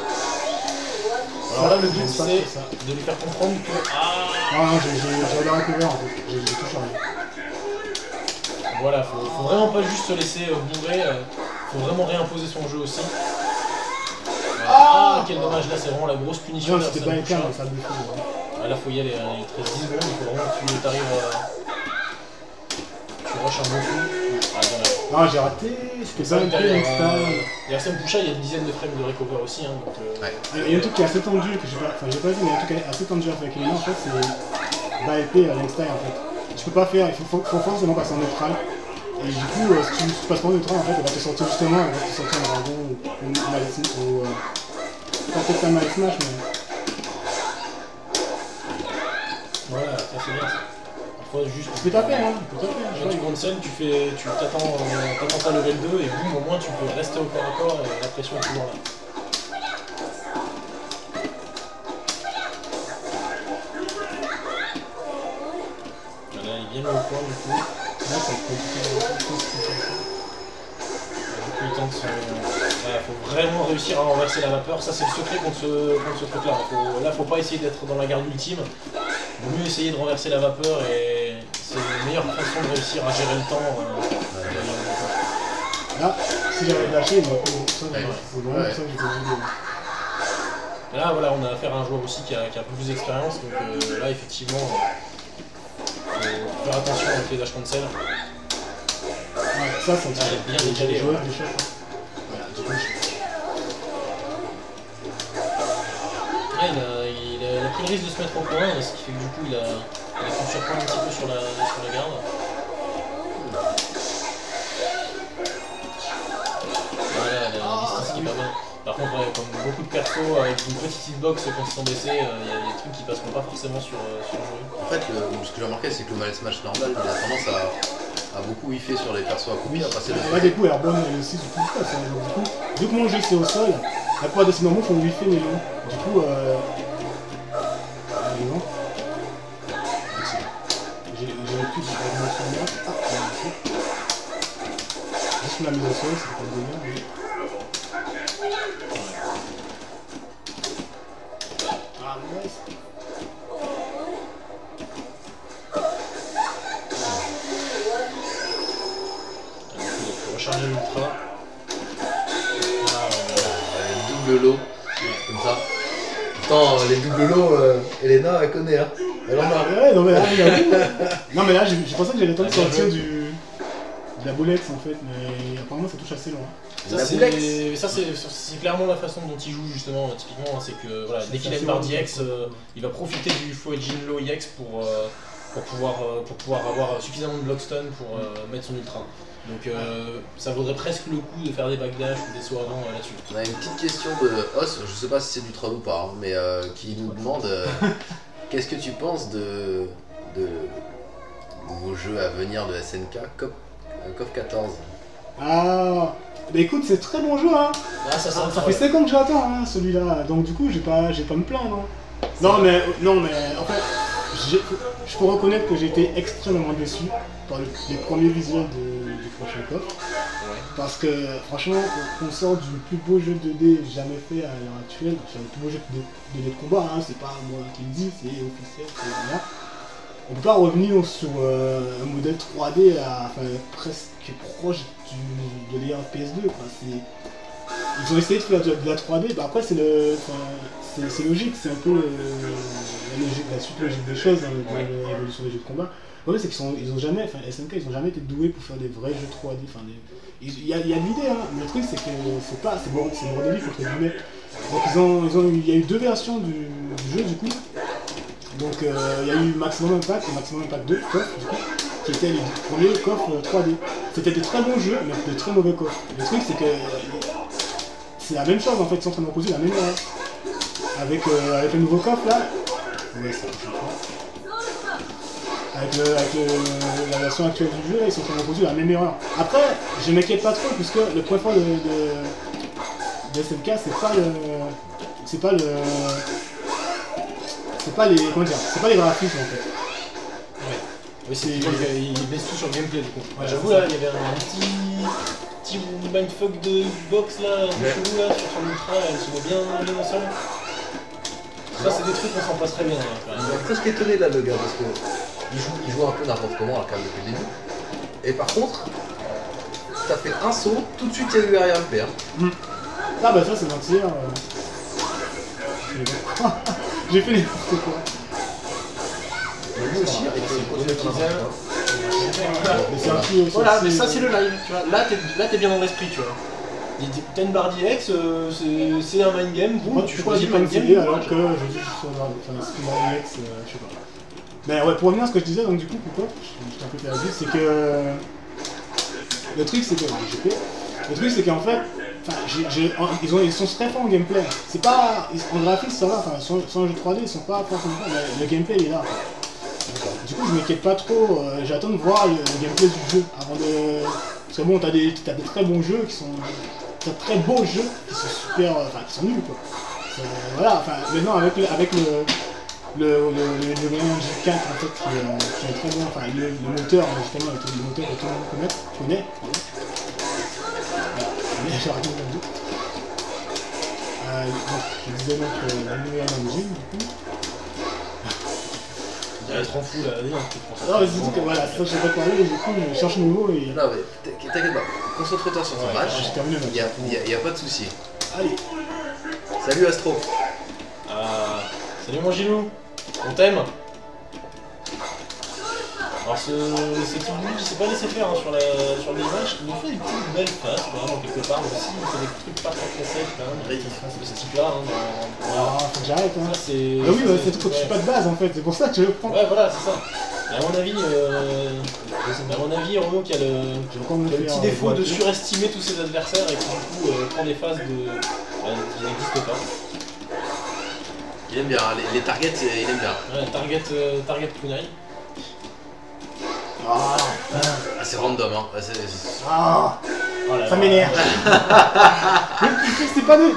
Alors là, le but c'est de lui faire comprendre que. Non, j'ai la recouvert en fait, j'ai tout chargé. Voilà, faut vraiment pas juste se laisser bourrer, faut vraiment réimposer son jeu aussi. Ah, quel dommage, là c'est vraiment la grosse punition. Non, c'était pas éclair, mais ça a bouffé. Là, faut y aller, il te reste 10 secondes, il faut vraiment que tu arrives tu rushes un bon coup. Ah, dommage. Non, j'ai raté, c'était pas éclair, et Arsène Poucha, il y a une dizaine de frames de recover aussi. Hein, donc, Il y a un truc qui est assez tendu, que j'ai pas dit, mais il y a un truc qui est assez tendu avec Elena en fait, c'est bas épée à l'Instyle en fait. Tu peux pas faire, il faut forcément passer en neutral. Et du coup, si tu passes pas en neutral, en fait, elle va te sortir justement, elle va te sortir un dragon ou un Malice, ou peut-être pas un Malice Smash, mais. Voilà, ça c'est bien ça. Parfois juste. Tu peux taper, hein, tu peux taper. Quand tu cancel, tu t'attends ta level 2 et boum, au moins tu peux rester au corps à corps et la pression est toujours là. bien mis au point du coup. Là, ça peut être Du coup, il tente son... Voilà, faut vraiment réussir à renverser la vapeur. Ça, c'est le secret contre ce truc-là. Là, faut pas essayer d'être dans la garde ultime. Il vaut mieux essayer de renverser la vapeur et c'est la meilleure façon de réussir à gérer le temps. Là, si j'avais lâché, il m'aurait ça, c'est vraiment pour ça que j'étais obligé. Là, voilà, on a affaire à un joueur aussi qui a un peu plus d'expérience. Donc là, effectivement, faut faire attention avec les dash cancel. Ouais, ça Ça va être bien décalé. joueurs des chefs. Voilà, du coup, Là, il a pris le risque de se mettre au point, ce qui fait que du coup, il a pu surprendre un petit peu sur la garde. Voilà, la distance qui est pas bien. Par contre, ouais, comme beaucoup de persos avec une petite hitbox quand ils sont baissés, il y a des trucs qui passeront pas forcément sur le jeu. En fait, ce que j'ai remarqué, c'est que le Mallet Smash normal, il a tendance à beaucoup whiffer sur les persos à couper, à passer le là, des coups, elle rebonne elle aussi sur tout ça. Du coup, vu que mon jeu c'est au sol, la plupart de ces moments font 8 faits mais non. Du coup, non. J'ai plus de fragments sur moi. Ah, juste la mise au sol, c'est pas le délire. Mais... Ah, nice. Recharger l'ultra. double low, comme ça. Pourtant, les double low, Elena, elle connaît, hein. Elle en a. Ouais, non mais là, non, mais là j'ai pensé que j'allais tenter de sortir de la boulette en fait, mais apparemment ça touche assez loin. Ça c'est clairement la façon dont il joue justement, typiquement, c'est que voilà, dès qu'il a une barre d'IX, il va profiter du Flow Edging Low IX pour pouvoir avoir suffisamment de block stun pour mettre son ultra. Donc ça vaudrait presque le coup de faire des backdash ou des sauts avant là-dessus. On a une petite question de Os, je sais pas si c'est du troll ou pas, hein, mais qui nous demande qu'est-ce que tu penses de vos jeux à venir de SNK, KOF 14? Ah, bah écoute, c'est très bon jeu, hein. Ah, ça fait 5 ans que j'attends, hein, celui-là, donc du coup, j'ai pas me plaindre. Hein. Non, mais en fait, je peux reconnaître que j'ai été extrêmement déçu par les premiers visuels du prochain KOF. Ouais. Parce que, franchement, on sort du plus beau jeu 2D jamais fait à l'heure actuelle, c'est le plus beau jeu 2D de combat, hein, c'est pas moi qui le dis, c'est officiel, c'est là. On peut pas revenir sur un modèle 3D presque proche de l'ère PS2. Ils ont essayé de faire de la 3D, bah après c'est logique, c'est un peu la suite logique des choses, hein, dans l'évolution des jeux de combat. Le problème c'est SNK ils ont jamais été doués pour faire des vrais jeux 3D. Il y a de l'idée, hein, mais le truc c'est que c'est bordélique entre guillemets. Donc il y a eu 2 versions du jeu du coup. Donc il y a eu Maximum Impact et Maximum Impact 2, KOF, du coup, qui étaient les premiers KOF 3D. C'était des très bons jeux, mais de très mauvais KOF. Le truc c'est que c'est la même chose en fait, ils sont en train de reposer la même erreur. Avec le nouveau KOF là, ouais, ça marche pas. Avec la version actuelle du jeu, ils sont en train de reposer la même erreur. Après, je m'inquiète pas trop, puisque le point fort de SNK, c'est pas les graphismes en fait. Ouais. Oui, il baisse tout sur le gameplay du coup. Ouais, j'avoue là, il y avait un petit mindfuck de box là, chelou là, sur son ultra, elle se voit bien au sol. Ça c'est des trucs qu'on s'en passe très bien. Il m'a presque étonné là le gars, parce que il joue un peu n'importe comment alors, quand même, depuis le début. Et par contre, t'as fait un saut, tout de suite il y a eu arrière MP. Hein. Ah bah ça c'est un tir. J'ai fait n'importe quoi. Mais lui aussi, avec le voilà, mais ça c'est le live, tu vois. Là t'es bien dans l'esprit, tu vois. T'as une barre d'IX, c'est un mind game, boum, tu choisis pas mind game. Alors que je dis sur la IX, je sais pas. Mais ouais, pour revenir à ce que je disais, donc du coup, pourquoi je t'ai un peu perdu, c'est que le truc c'est qu'en fait, ils sont très forts en gameplay. C'est pas. En graphisme ça va, sur un jeu 3D ils sont pas forcément forts, mais le gameplay il est là. Du coup je m'inquiète pas trop, j'attends de voir le gameplay du jeu avant de. Parce que bon, t'as des très bons jeux qui sont. T'as de très beaux jeux qui sont super. Qui sont nuls quoi. Voilà, maintenant avec le Unreal Engine 4 en fait qui est très bon, enfin le moteur justement, le moteur que tout le monde connaît. Voilà. Mais j'ai raté le jeu. Donc je disais donc l'Unreal Engine du coup. Il va être en fou là, vas-y, tu prends ça. Non mais c'est tout que voilà, c'est ça que je sais pas parler, et du coup je cherche mes mots et. Non mais t'inquiète pas, concentre-toi sur ton Ouais, match, J'ai terminé le match. y a pas de souci. Allez. Salut Astro. Salut mon Gilou, on t'aime. Alors ce type de je sais pas laisser faire hein, sur l'image, il nous fait des petites belles faces, vraiment quelque part, mais aussi il fait des trucs pas très secs quand même. De ce type là, hein, Ah, faut que j'arrête hein. ça c'est. Ah oui, c'est tout que je suis pas de base en fait, c'est pour ça que je le prends. Ouais voilà, c'est ça. Mais à mon avis, Romo qui a le petit défaut de surestimer tous ses adversaires et qui du coup prend des phases qui n'existent pas. Il aime bien, les targets, il aime bien. Ouais, target kunai. Ah, C'est random, hein. ah, Oh là ça là. m'énerve. C'est pas de.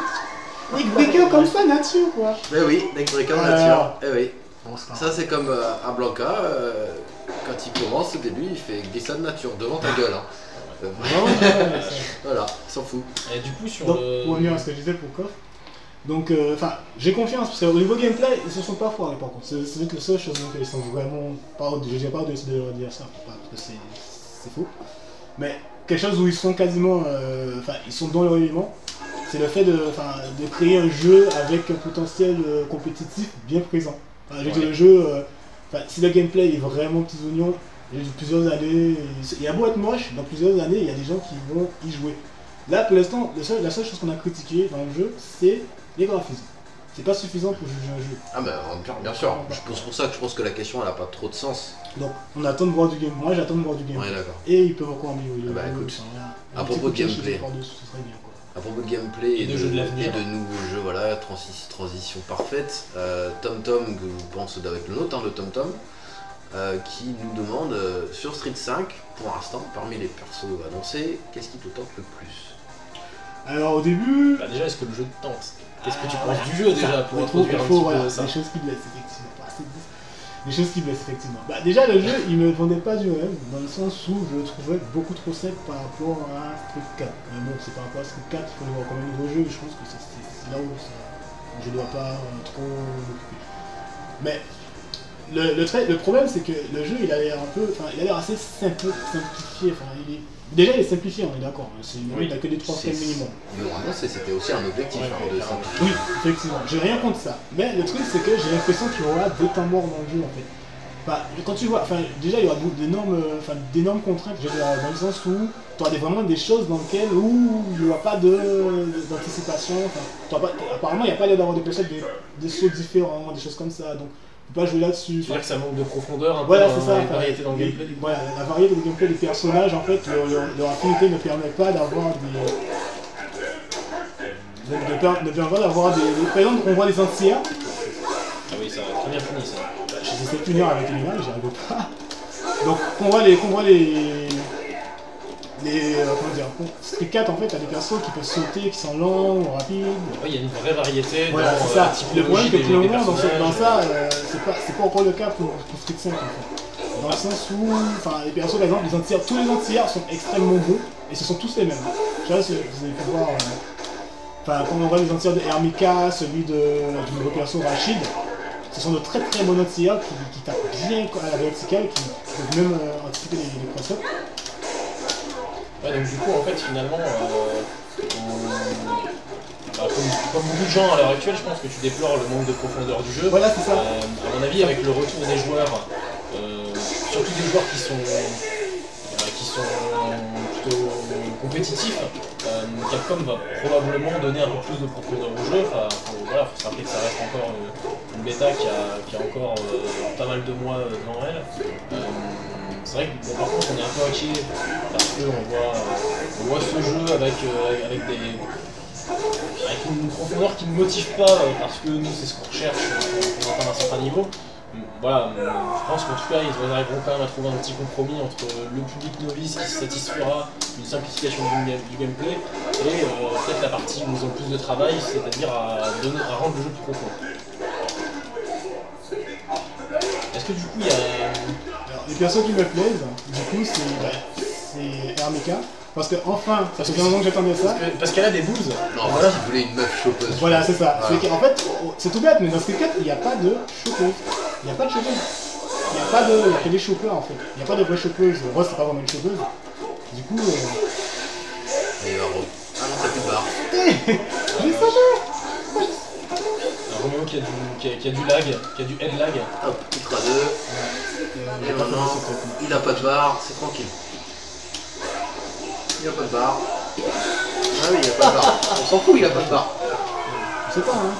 Breaker comme ça, nature quoi. Mais oui, neckbreaker Ouais. nature. Eh oui. Bon, c'est pas Ça c'est comme à Blanca, quand il commence au début, il fait glissade nature devant ta gueule. Hein. Voilà, il s'en fout. Et du coup sur Donc, le. pour revenir à ce que je disais pour Koff, donc, j'ai confiance, parce qu'au niveau gameplay, ils se sont pas foirés par contre. C'est peut-être la seule chose dans laquelle ils sont vraiment pas. Je dirais pas de dire ça, parce que c'est faux. Mais quelque chose où ils sont quasiment. Ils sont dans leur élément, c'est le fait de créer un jeu avec un potentiel compétitif bien présent. Je veux dire, le jeu, si le gameplay est vraiment petits oignons, il y a plusieurs années, il a beau être moche, dans plusieurs années, il y a des gens qui vont y jouer. Là, pour l'instant, la seule chose qu'on a critiqué dans le jeu, c'est les graphismes. C'est pas suffisant pour juger un jeu. Ah bah bien sûr, c'est pour ça que je pense que la question elle a pas trop de sens. Donc, on attend de voir du gameplay. Moi, j'attends de voir du gameplay. Ouais d'accord. Et ils peuvent encore améliorer le Bah, jeu. écoute, Un à petit propos de coup cache gameplay. par-dessus, ce serait bien, quoi. À propos de gameplay Et de jeux de l'avenir. et de nouveaux jeux, voilà, transition parfaite. TomTom, que je pense doit être le nôtre, hein, le TomTom, qui nous demande sur Street 5, pour l'instant, parmi les persos annoncés, qu'est-ce qui te tente le plus? Alors, au début. Bah, déjà, est-ce que le jeu te tente? Qu'est-ce que tu penses du jeu déjà pour introduire un il faut, petit voilà, peu ça? des choses qui blessent, effectivement. Des choses qui blessent, effectivement. Bah, déjà, le jeu, il me vendait pas du rêve, dans le sens où je le trouvais beaucoup trop sec par rapport à Street 4. Mais bon, c'est par rapport à Street 4, il faut le voir comme un nouveau jeu, je pense que c'est là où je dois pas trop m'occuper. Mais le problème, c'est que le jeu, il a l'air un peu, il a l'air assez simplifié. Déjà, il est simplifié, on est d'accord. Il n'a que des 3 frames minimum. Normalement, c'était aussi un objectif Ouais, hein, de clairement. simplifier. Oui, effectivement, j'ai rien contre ça. Mais le truc, c'est que j'ai l'impression qu'il y aura des temps morts dans le jeu, en fait. Quand tu vois, déjà, il y aura d'énormes contraintes, je veux dire, dans le sens où tu auras vraiment des choses dans lesquelles il n'y aura pas d'anticipation. Apparemment, il n'y a pas l'air d'avoir des sauts différents, des choses comme ça. Donc, tu peux pas jouer là-dessus. Tu veux dire que ça manque de profondeur, un Voilà, peu, c'est ça. une variété dans le gameplay. Voilà, la variété du gameplay des personnages, en fait, leur affinité ne permet pas d'avoir des. Ne permet pas d'avoir des. Par exemple, on voit des entières. Ah oui, ça va très bien fini ça. J'essaie de punir avec les mains, j'y arrive pas. Donc, qu'on voit les comment dire, Street 4 en fait, t'as des persos qui peuvent sauter, qui sont lents ou rapides. Ouais, il y a une vraie variété Voilà, dans c'est ça. la Le problème, typologie c'est que pour le des moment, dans personnages. ça, c'est pas encore le cas pour Street 5 en fait. Dans le sens où, les persos par exemple, tous les anti-airs sont extrêmement bons et ce sont tous les mêmes. Je sais pas si vous avez pu voir. Quand on voit les anti-airs de Hermika, celui du nouveau perso Rachid, ce sont de très très bons anti-airs qui tapent bien à la verticale, qui peuvent même anticiper les cross-ups. Ouais, donc du coup, en fait, finalement, comme beaucoup de gens à l'heure actuelle, je pense que tu déplores le manque de profondeur du jeu. Voilà, c'est ça. À mon avis, avec le retour des joueurs, surtout des joueurs qui sont plutôt compétitifs, Capcom va probablement donner un peu plus de profondeur au jeu. Faut se rappeler que ça reste encore une bêta qui a encore pas mal de mois devant elle. C'est vrai que par contre on est un peu inquiet parce qu'on voit ce jeu avec une profondeur qui ne motive pas parce que nous c'est ce qu'on recherche pour atteindre un certain niveau. Voilà, je pense qu'en tout cas ils arriveront quand même à trouver un petit compromis entre le public novice qui se satisfera d'une simplification du gameplay et peut-être la partie où ils ont plus de travail, c'est-à-dire à rendre le jeu plus profond. que du coup il y a. Alors, les persos qui me plaisent, du coup, c'est Hermika. Parce que enfin, ça fait bien longtemps que j'attendais ça. Parce qu'elle a des boobs. Non, Voilà. parce qu'il voulait une meuf chopeuse. Voilà, c'est ça. Voilà. C'est qu'en fait, c'est tout bête, mais dans Street 4, il n'y a pas de chopeuse. Il n'y a pas de chopeuse. Il n'y a pas de. Il y a que des chopeurs en fait. Il n'y a pas de vraie chopeuse. Rose, c'est pas vraiment une chopeuse. Du coup. Et ah non, t'as plus de barre. J'ai savais. Un Roméo qui a du lag, qui a du head lag. Hop, ultra 2. Et maintenant, il a pas de barre, c'est tranquille. Il a pas de barre. Ah oui, il a pas de barre. On s'en fout, il a pas de barre. Je sais pas, hein.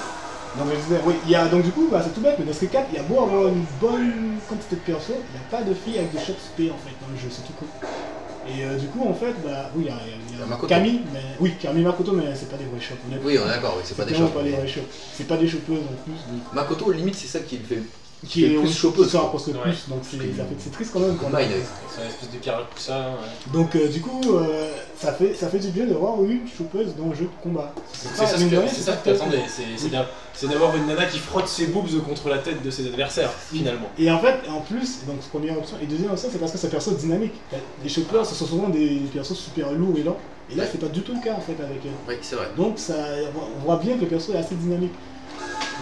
Non, mais je disais, oui, il y a, donc du coup, bah, c'est tout bête, mais dans Street 4, il y a beau avoir une bonne quantité de persos, il n'y a pas de filles avec des shots spé en fait dans le jeu, c'est tout cool. Et du coup, en fait, bah, oui, il y a Makoto. Camille, mais oui, Camille Makoto, mais c'est pas des vrais shots. Oui, on est d'accord, oui, c'est pas des vraiment chopes. pas des vrais shots. C'est pas des chopeuses en plus. Donc, Makoto, limite, c'est ça qui le fait. qui est plus chopeuse. qui se rapproche le Ouais. plus, donc c'est triste quand même. Quand Combine même. avec. C'est une espèce de Karakusa. Ouais. Donc du coup, ça fait du bien de voir une chopeuse dans le jeu de combat. C'est ça, mine de rien, c'est ça que t'attendais, c'est d'avoir une nana qui frotte ses boobs contre la tête de ses adversaires, finalement. Et en fait, en plus, donc première option, et deuxième option, c'est parce que c'est un perso dynamique. Les choppers, ce sont souvent des persos super lourds et lents, et là, c'est pas du tout le cas en fait avec elle. Oui, c'est vrai. Donc ça, on voit bien que le perso est assez dynamique.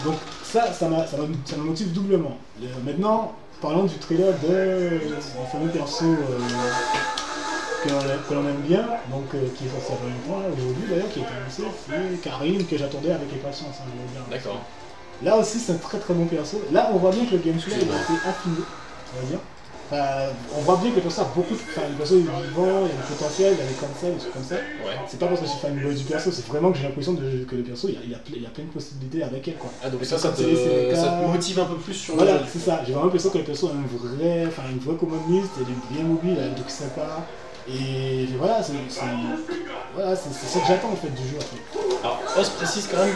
Donc ça me motive doublement. Maintenant, parlons du trailer du fameux perso que l'on aime bien, donc qui est sorti à un point aujourd'hui d'ailleurs, qui est annoncé, c'est Karine, que j'attendais avec impatience. Hein, je veux dire. D'accord. Là aussi, c'est un très très bon perso. Là, on voit bien que le gameplay a été affiné, on va dire. On voit bien que le perso a beaucoup de. Enfin, le perso est vivant, il y a du potentiel, il y a des concepts, des trucs comme ça. Ouais. C'est pas parce que je suis fanboy du perso, c'est vraiment que j'ai l'impression que le perso, il y a plein de possibilités avec elle, quoi. Ah, donc ça ça te motive un peu plus sur Voilà, le jeu. c'est ça. J'ai vraiment l'impression que le perso a une vraie command list, elle est bien mobile, elle a des trucs sympas. Et voilà, c'est ça que j'attends en fait du jeu. En fait. Alors, Os précise quand même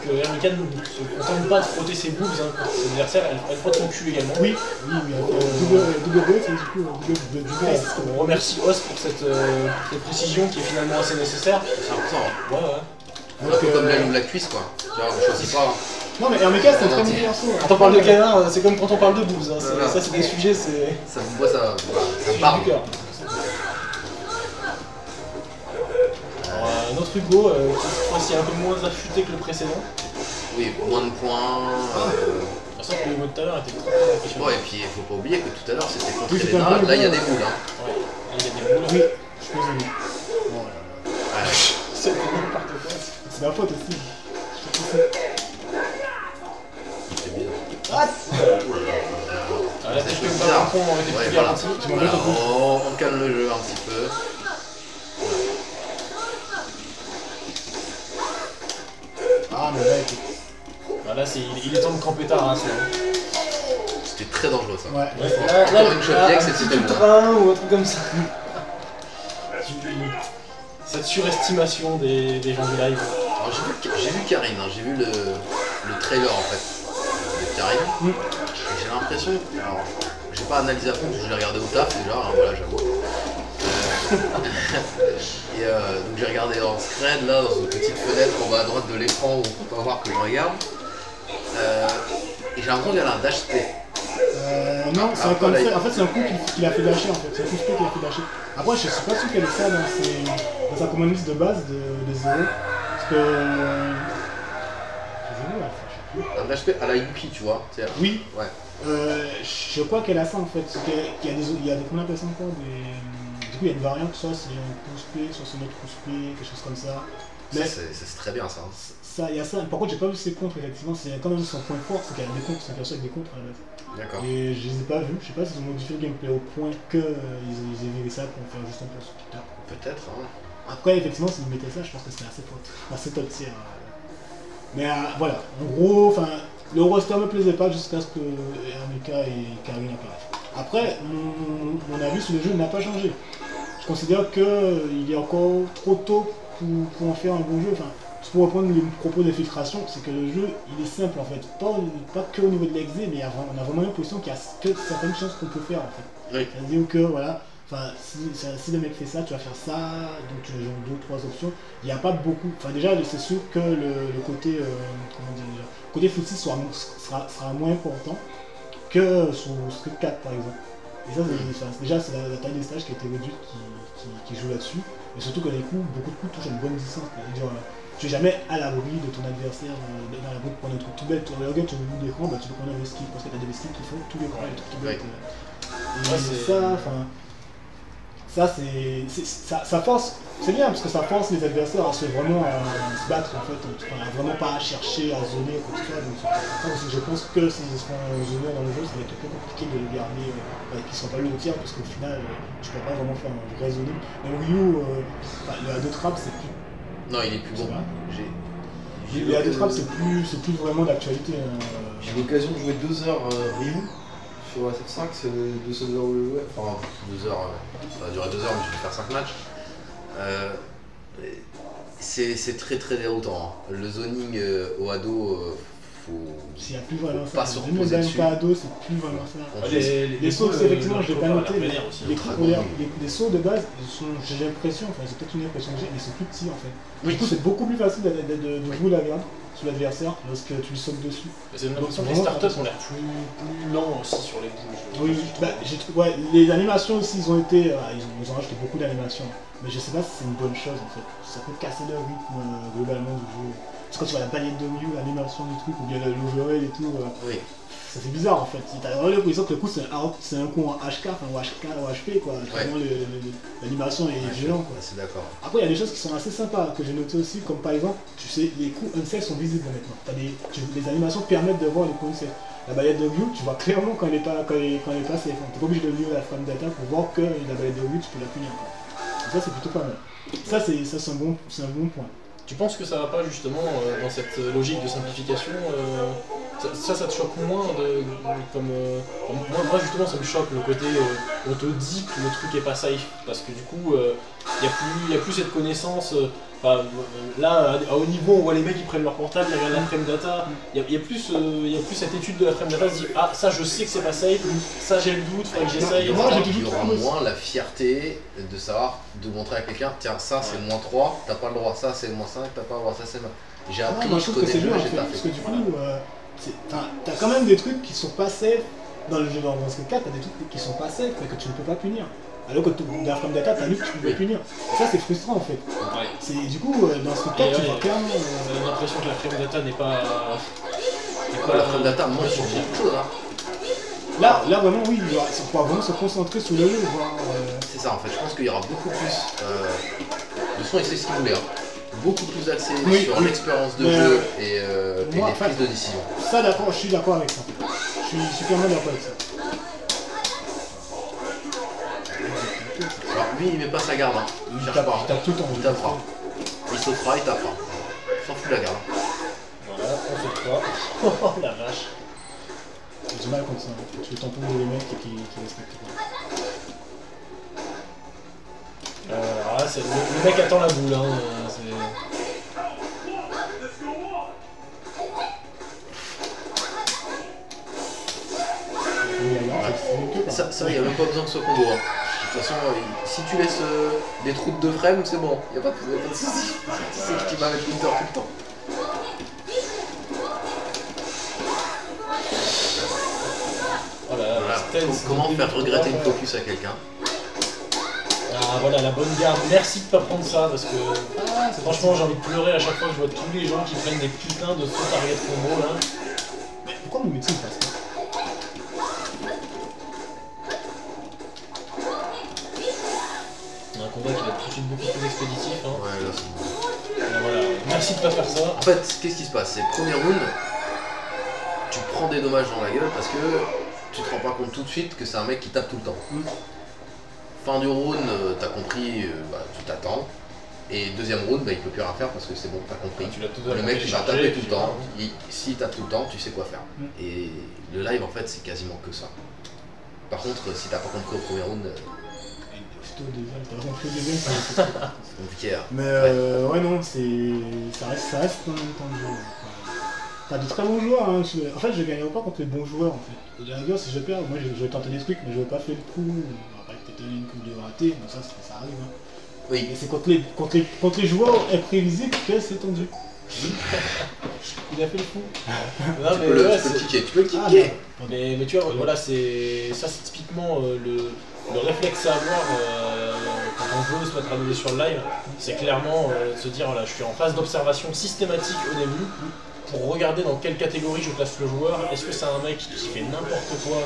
que Hermika ne se contente pas de frotter ses boobs contre ses adversaires, elle frotte son cul également. Oui, double B, c'est du coup double S. On remercie Os pour cette précision qui est finalement assez nécessaire. C'est important. Hein. Ouais, ouais. Un peu comme l'aile ou la cuisse, quoi. Tu vois, on choisit pas. Non, mais Hermika, c'est un très bon perso. Quand on parle de canard, c'est comme quand on parle de boobs. Hein. Voilà. Ça, c'est des sujets, c'est. Ça me voit, ça me du parle. cœur. Alors, un autre Hugo qui cette fois-ci est un peu moins affûté que le précédent. Oui, moins de points. De toute façon, le niveau de tout à l'heure était très impressionnant. Bon, et puis il faut pas oublier que tout à l'heure c'était contre Oui, c'était un Elena, peu là il y a bien. des boules. Hein. Ouais, là, il y a des boules. Oui, je suis désolé. Bon, Ouais. C'est n'importe quoi. c'est ma faute aussi. C'est bien. Ah, Ah, là, C'est quelques bizarre. ballons ont été Ouais, plus voilà. garantis. Je m'en Voilà, bats beaucoup. on calme le jeu un petit peu. Ah, mais là, écoute. Voilà, il est temps de camper tard. Hein, C'était très dangereux ça. Ouais, Ouais, Franchement, là, encore une shot deck, c'est un super petit bien. train ou un truc comme ça. Cette surestimation des gens du live. Alors j'ai vu Karine, hein, j'ai vu le trailer en fait de Karine. Mm. Et j'ai l'impression, alors j'ai pas analysé à fond parce que je l'ai regardé au taf déjà, hein, voilà j'avoue. Et donc j'ai regardé en scred là dans une petite fenêtre en bas à droite de l'écran où on peut pas voir que je regarde. Et j'ai l'impression qu'elle a un dash P. Non, c'est Ah, un pas concept. la- En fait, c'est un coup qu'il a fait lâcher en fait. C'est un coup spé qu'il a fait lâcher. Après, je suis pas sûr qu'elle ait ça dans sa command list de base de 0. Parce que. Zéro, elle fait, je sais plus. Un dash P à la Yuki, tu vois. Tu sais, Oui, ouais. je crois qu'elle a ça en fait. C'est qu'il y a des. Comment on appelle ça encore Du coup, il y a une variante, soit c'est un coup spé, soit c'est un autre coup spé, quelque chose comme ça. Ça Mais c'est très bien ça. Hein. ça, il y a ça. Par contre, j'ai pas vu ses contres effectivement. C'est quand même son point fort, c'est qu'elle a des contres. C'est un perso avec des contres à la base. D'accord. Et je les ai pas vus, je sais pas s'ils ont modifié le gameplay au point que ils aient viré ça pour faire juste un perso plus tard. Peut-être. Hein. Après, effectivement, s'ils mettaient ça, je pense que c'était assez fort, assez top tier. Mais voilà, en gros, le roster me plaisait pas jusqu'à ce que Hermika et Karine apparaissent. Après, mon avis sur le jeu n'a pas changé. Je considère qu'il est encore trop tôt pour en faire un bon jeu. Enfin, pour reprendre les propos de filtration, c'est que le jeu, il est simple en fait. Pas que au niveau de l'exé, mais on a vraiment l'impression qu'il y a que certaines choses qu'on peut faire en fait. Oui. C'est-à-dire que voilà, si le mec fait ça, tu vas faire ça, donc tu as genre 2 ou 3 options. Il n'y a pas beaucoup. Enfin déjà, c'est sûr que le côté, comment dire déjà, côté footsie sera moins important. que sur Street 4 par exemple. Et ça, déjà, c'est la taille des stages qui a été réduite qui joue là-dessus. Et surtout que les coups, beaucoup de coups touchent à une bonne distance. C'est-à-dire, tu es jamais à l'abri de ton adversaire dans la route pour prendre un truc tout bête. Tu regardes sur le bout d'écran, bah, tu peux prendre un skill parce que tu as des skills qui font tout l'écran, les trucs tout bêtes. Et ça, enfin. Ça force, c'est bien parce que ça force les adversaires à se vraiment se battre en fait, à vraiment pas chercher à zoner quoi que ce soit. Donc, je pense que s'ils seront zonés dans le jeu, ça va être un peu compliqué de les garder, qu'ils ne sont pas le tiers parce qu'au final, tu peux pas vraiment faire un vrai zoning. Mais Ryu, le A2 Trap c'est plus. Non, il est plus bon. Le A2 Trap c'est plus vraiment d'actualité. J'ai eu l'occasion de jouer 2 heures Ryu. Sur SF5, c'est 200 heures le jouer. Enfin, 2 heures, ça va durer 2 heures, mais je vais faire 5 matchs. C'est très très déroutant. Hein. Le zoning au ado, s'il n'y a plus vraiment pas ça. se Même reposer dans dessus. le cas ado, c'est plus vraiment ça. Les sauts, effectivement, je l'ai pas noté. Mais Les sauts de base, j'ai l'impression, enfin c'est peut-être une impression que j'ai, mais ils sont plus petits en fait. Oui. Du coup, c'est beaucoup plus facile de jouer la garde sur l'adversaire lorsque tu lui sautes dessus. C'est l'impression que les startups ont l'air plus lents aussi sur les bouges. Oui, ouais, les animations aussi, ils ont rajouté beaucoup d'animations. Mais je sais pas si c'est une bonne chose en fait. Ça peut casser le rythme globalement du jeu. Parce que quand tu vois la palette de Ryu, l'animation du truc, ou bien l'overhead et tout, oui. ça fait bizarre en fait. T'as vraiment l'impression que le coup c'est un coup en HK, enfin ou HK ou HP quoi. Ouais. L'animation est violente quoi. C'est d'accord. Après il y a des choses qui sont assez sympas que j'ai notées aussi, comme par exemple, tu sais, les coups unsafe sont visibles maintenant. Les animations permettent de voir les coups unsafe. La balayette de Ryu, tu vois clairement quand elle est pas safe. T'es pas obligé de lire la frame data pour voir que la balayette de Ryu tu peux la punir. Donc ça c'est plutôt pas mal. Ça c'est un bon point. Tu penses que ça va pas justement dans cette logique de simplification ça te choque moins moi justement ça me choque le côté on te dit que le truc est pas safe parce que du coup y a plus cette connaissance là à haut niveau on voit les mecs qui prennent leur portable, ils regardent la frame data, il y a plus cette étude de la frame data, se dit ah ça je sais que c'est pas safe, ça j'ai le doute, faudrait que j'essaye. Moi, il y aura moins la fierté de savoir, de montrer à quelqu'un, tiens ça c'est moins 3, t'as pas le droit, ça c'est moins 5, t'as pas le droit, ça c'est moins. J'ai appris, moi je trouve que c'est bien en fait, parce que du coup, t'as quand même des trucs qui sont pas safe dans le jeu, dans ce cas, t'as des trucs qui sont pas safe mais que tu ne peux pas punir. Alors que dans la frame data, t'as lu que tu pouvais punir. Et ça c'est frustrant en fait. Ouais. Du coup, dans ce cas, tu vois clairement. J'ai l'impression que la frame data n'est pas. La frame data, moi je suis beaucoup là. Là vraiment oui, il faut vraiment se concentrer sur le jeu, voir. C'est ça en fait, je pense qu'il y aura beaucoup plus. Le son il sait ce qu'il voulait. Beaucoup plus axé sur l'expérience de jeu et les prises de décision. Ça d'accord, je suis d'accord avec ça. Je suis clairement d'accord avec ça. Alors lui il met pas sa garde, hein. Il cherche pas. Il tape tout le temps. Il tapera. Il sautera, il tapera. Il s'en fout de la garde. Voilà, on fait quoi. Oh la vache. J'ai du mal contre ça. Tu veux tamponner les mecs qui respectent pas. Alors là, le mec attend la boule. Hein. Ça, il n'y a même pas besoin que ce combo. Hein. De toute façon, si tu laisses des trous de 2 frames, c'est bon. Il n'y a pas de soucis. C'est ce qui va mettre Winter tout le temps. Voilà. Comment faire regretter une focus à quelqu'un? Ah voilà, la bonne garde. Merci de pas prendre ça parce que franchement j'ai envie de pleurer à chaque fois que je vois tous les gens qui prennent des putains de faux target combo là. Mais pourquoi mon médecin passe ça? On a un combat qui va être tout de suite beaucoup plus expéditif. Hein. Ouais, là c'est bon. Voilà. Merci de pas faire ça. En fait, qu'est-ce qui se passe? C'est premier round, tu prends des dommages dans la gueule parce que tu te rends pas compte tout de suite que c'est un mec qui tape tout le temps. Fin du round, t'as compris, tu t'attends. Et deuxième round, il peut plus rien faire parce que c'est bon, t'as compris. Le mec il va taper tout le temps. S'il tape tout le temps, tu sais quoi faire. Et le live en fait c'est quasiment que ça. Par contre, si t'as pas compris au premier round, c'est compliqué. Hein. Mais ouais non, ça reste quand même temps de jeu. T'as de très bons joueurs, hein. En fait je gagnerai pas contre les bons joueurs en fait. De la rigueur si je perds, moi je vais tenter des trucs mais je vais pas faire le coup. Après peut-être une coupe de raté, mais ça arrive. Hein. Oui. Mais c'est contre les joueurs imprévisibles que c'est tendu. Il a fait le fou. Non, Tu peux le kicker, tu peux le kicker. Mais tu vois, voilà, c'est typiquement le réflexe à avoir quand on veut se mettre à donner sur le live. C'est clairement de se dire, voilà, je suis en phase d'observation systématique au début pour regarder dans quelle catégorie je classe le joueur. Est-ce que c'est un mec qui fait n'importe quoi,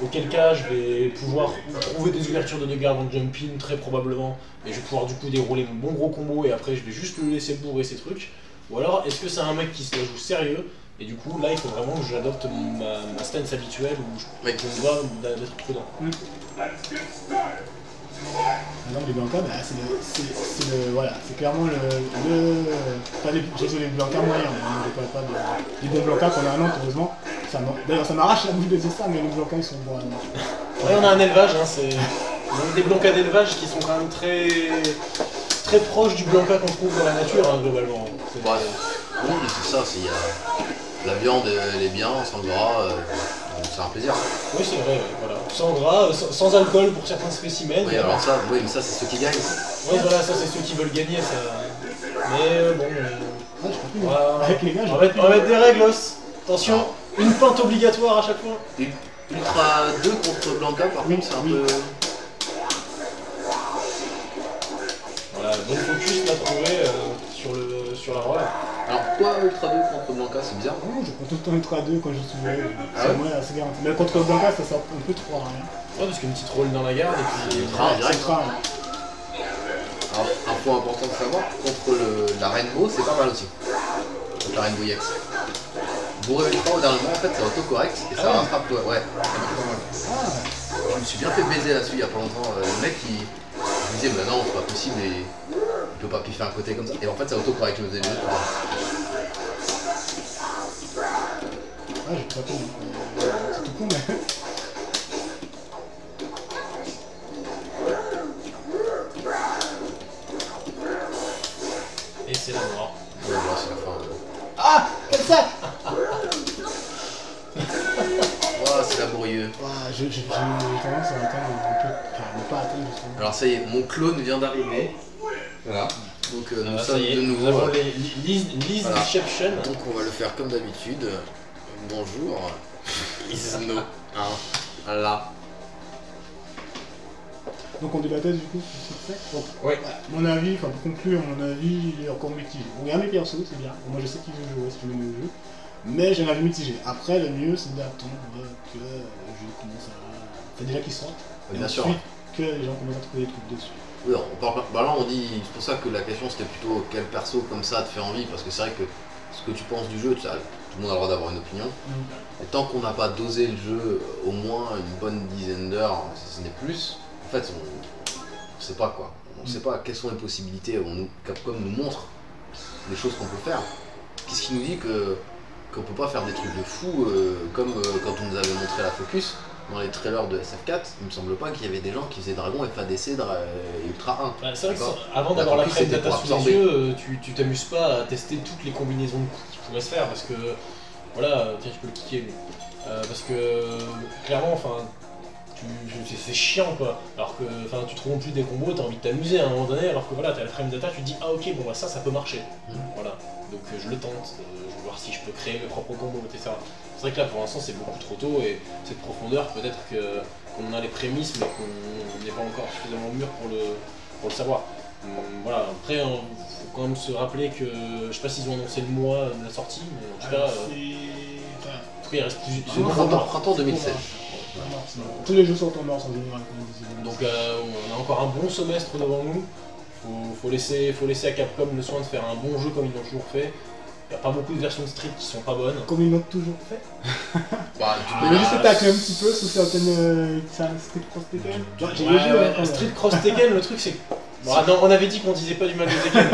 auquel cas je vais pouvoir trouver des ouvertures de dégâts avant de jump in très probablement, et je vais pouvoir du coup dérouler mon bon gros combo et après je vais juste le laisser bourrer ses trucs. Ou alors est-ce que c'est un mec qui se la joue sérieux, et du coup là il faut vraiment que j'adopte ma stance habituelle où je me dois d'être prudent. Par exemple, les Blanca, bah, c'est clairement pas les Blanca moyens, on ne parle pas des bons Blanca qu'on a à Nantes, heureusement. D'ailleurs, ça m'arrache la bouche de dire ça, mais les Blanca ils sont bons à Nantes. Ouais, on a un élevage, hein, c'est des Blanca d'élevage qui sont quand même très proches du Blanca qu'on trouve dans la nature, hein, globalement. Oui, c'est ça, il y a la viande, elle est bien, sans gras, c'est un plaisir. Oui, c'est vrai, voilà. Sans gras, sans alcool pour certains spécimens. Oui, alors ça, mais ça c'est ceux qui gagnent. Oui, voilà, ça c'est ceux qui veulent gagner, ça. Mais bon, on va mettre des règles, attention, une pinte obligatoire à chaque fois. Ultra 2 contre Blanca, par contre, c'est un peu... Voilà, bon focus l'a trouvé sur la roll. Alors pourquoi Ultra 2 contre Blanca, c'est bizarre? Non, je prends tout le temps Ultra 2 quand je suis joué. Ah c'est garanti. Mais contre Blanca, ça sort un peu trop à rien. Ouais, parce qu'une petite roll dans la garde et puis... Ultra direct. Ultra, Alors, un point important de savoir, contre la Rainbow, c'est pas mal aussi. Contre la Rainbow EX. Bourré Ultra, au dernier moment, en fait, ça auto-correct et ça rattrape. Ouais, ça marche pas mal. Je me suis bien fait baiser là-dessus il y a pas longtemps. Le mec, je me disais, mais non, c'est pas possible, et il peut pas piffer un côté comme ça. Et en fait, ça auto-correct, je me faisais juste. Ouais, j'ai pas con. C'est tout con, mais. Et c'est la noire. Ouais, voilà, c'est la fin. Ah, comme ça. Oh, c'est laborieux. Ouais, j'ai tendance à attendre un peu. Enfin, ne pas attendre justement. Alors, ça y est, mon clone vient d'arriver. Voilà. Donc, nous ça sommes y est, de nouveau. nous avons Liz Voilà. Inception. Donc, on va le faire comme d'habitude. Bonjour. Isno. Là. Donc on débattait du coup sur ce que c'est. Donc, Ouais. mon avis, enfin pour conclure, mon avis il est encore mitigé. On regarde mes persos, c'est bien. Moi je sais qui veut jouer, si je veux le jeu. Mais j'ai un avis mitigé. Après, le mieux c'est d'attendre que le jeu commence à. Enfin déjà qu'il sorte. Et Bien sûr. ensuite que les gens commencent à trouver des trucs dessus. Oui, on parle pas. Bah là, on dit. C'est pour ça que la question c'était plutôt quel perso comme ça te fait envie. Parce que c'est vrai que ce que tu penses du jeu, tout le monde a le droit d'avoir une opinion. Et tant qu'on n'a pas dosé le jeu au moins une bonne dizaine d'heures, si ce n'est plus, en fait, on sait pas quoi. On sait pas quelles sont les possibilités. Capcom nous montre les choses qu'on peut faire. Qu'est-ce qui nous dit qu'on peut pas faire des trucs de fou comme quand on nous avait montré la Focus dans les trailers de SF4, il me semble pas qu'il y avait des gens qui faisaient Dragon, FADC et Ultra 1. Bah, c'est vrai que avant d'avoir la frame data sous les yeux, tu t'amuses pas à tester toutes les combinaisons de coups qui pourraient se faire parce que voilà, tiens, tu peux le kicker lui. Parce que clairement, enfin, c'est chiant quoi. Alors que tu trouves plus des combos, t'as envie de t'amuser à un moment donné, alors que voilà, t'as la frame data, tu te dis ah ok, bon bah ça peut marcher. Voilà, donc je le tente, je vais voir si je peux créer mes propres combos, etc. C'est vrai que là pour l'instant c'est beaucoup trop tôt et cette profondeur peut-être qu'on a les prémices mais qu'on n'est pas encore suffisamment mûr pour le savoir. Voilà, après il faut quand même se rappeler que je sais pas s'ils ont annoncé le mois de la sortie, mais en tout cas il reste plus printemps 2016. Tous les jeux sortent en mars en général. Donc on a encore un bon semestre devant nous. Faut laisser à Capcom le soin de faire un bon jeu comme ils l'ont toujours fait. Il n'y a pas beaucoup de versions de Street qui sont pas bonnes. Comme ils l'ont toujours fait. Bah, il a juste taclé un petit peu sous certaines Street Cross Tekken. Street Cross Tekken, le truc c'est... Bon, non, on avait dit qu'on disait pas du mal de Tekken.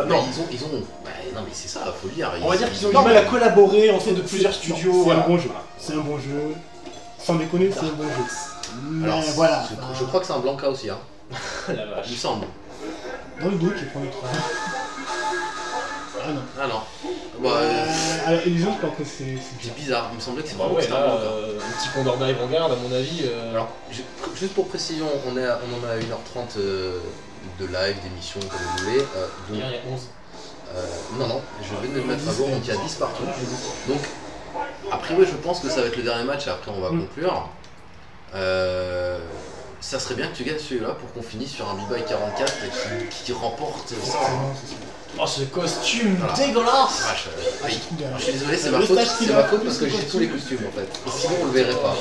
Non, ils ont... Bah, non mais c'est ça, faut le dire. On va dire qu'ils ont du mal à collaborer entre de plusieurs studios. C'est un bon jeu. C'est un bon jeu. Sans déconner, c'est un bon jeu. Mais alors, voilà. Je crois que c'est un Blanca aussi, hein. La vache. Il me semble. Dans le doute, je prends le 3. Ah non. Ah non. Bah, alors, Elysion, je crois que c'est bizarre. Il me semblait que c'est bah vraiment ouais, un là, Blanca. un petit Condor Dive en garde, à mon avis. Alors, juste pour précision, on en a 1h30 de live, d'émission, comme vous voulez. Hier, il y a 11. Non, je vais de le mettre à jour, donc il y a 10 partout. Donc, a priori, je pense que ça va être le dernier match et après on va conclure. Ça serait bien que tu gagnes celui-là pour qu'on finisse sur un B-Bye 44 qui remporte ça. Oh, ce costume Voilà. dégueulasse! Je suis désolé, c'est ma faute parce que j'ai tous les costumes en fait. Et sinon, on le verrait pas.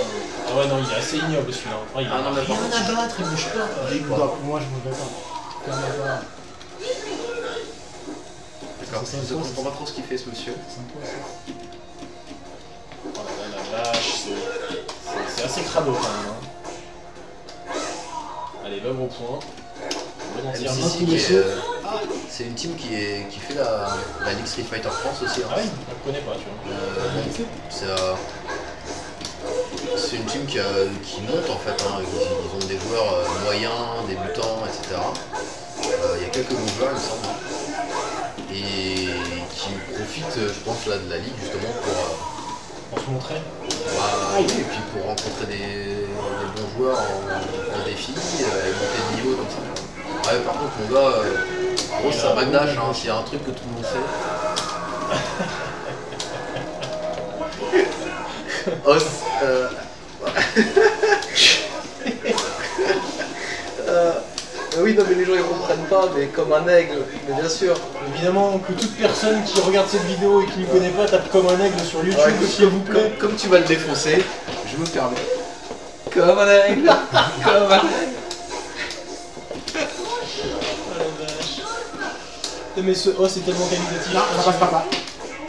Ah ouais, non, il est assez ignoble celui-là. Oh, il a non, mais rien par contre, à battre, il bouge pas. Moi, je ne voudrais pas. Clairement pas. D'accord, je ne comprends pas trop ce qu'il fait ce monsieur. Oh la vache, c'est assez crado quand même. Hein. Allez, va gros point. C'est une team qui fait la Ligue Street Fighter France aussi. Hein. Ah oui, je ne connais pas, tu vois. C'est une team qui monte en fait. Hein. Ils ont des joueurs moyens, débutants, etc. Il y a quelques bons joueurs, il me semble. Et qui profitent, je pense, là, de la Ligue justement pour se montrer. Oui, et puis pour rencontrer des bons joueurs en défi et monter de niveau comme ça. Ouais, par contre, mon gars, gros, c'est un Bagdash, hein, s'il y a un truc que tout le monde fait. Os, oui, non, mais les gens ils comprennent pas, mais comme un aigle, mais bien sûr. Évidemment que toute personne qui regarde cette vidéo et qui ne connaît pas tape comme un aigle sur YouTube, s'il vous plaît. Comme tu vas le défoncer, je me permets. Comme un aigle, comme un aigle. Mais ce os est tellement qualitatif. Non, ça passe pas.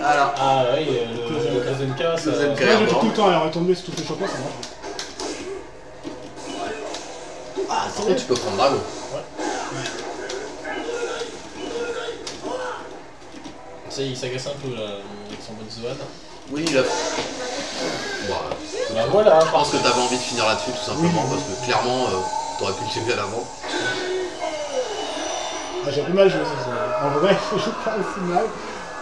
Alors. Ah oui, le Kazenka, ça... Moi, je dis tout le temps à retomber sur toutes les champions, ça marche. Ah, par contre, tu peux prendre Drago. Ça y est, il s'agace un peu là, avec son bonne Zoan. Oui, il a... Bah voilà, je pense que t'avais envie de finir là-dessus tout simplement, parce que clairement, t'aurais pu le tuer à l'avant. J'ai plus mal joué ça. En vrai, je joue pas aussi mal.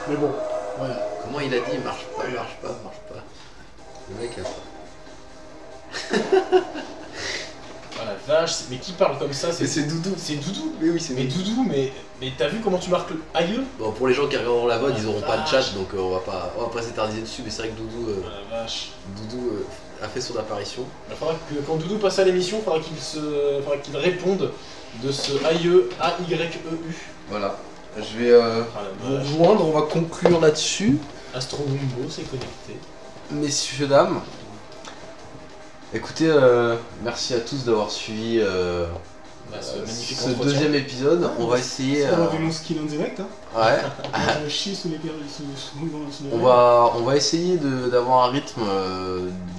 Mais bon, voilà. Comment il a dit? Marche pas. Le mec a pas. Oh la vache, mais qui parle comme ça? C'est Doudou. C'est Doudou? Mais oui, c'est Doudou, mais t'as vu comment tu marques le aïeux? Bon, pour les gens qui regarderont la VOD, ils auront pas de chat, donc on va pas s'éterniser dessus, mais c'est vrai que Doudou, a fait son apparition. Il faudra que quand Doudou passe à l'émission, il faudra qu'il réponde de ce aïeux A-Y-E-U. Voilà. Je vais vous rejoindre, on va conclure là-dessus. Astromumbo s'est connecté. Messieurs, dames, écoutez, merci à tous d'avoir suivi ce deuxième épisode. On va essayer... On va vu mon skill en direct, hein. Ouais. Je chie sous les On va essayer d'avoir un rythme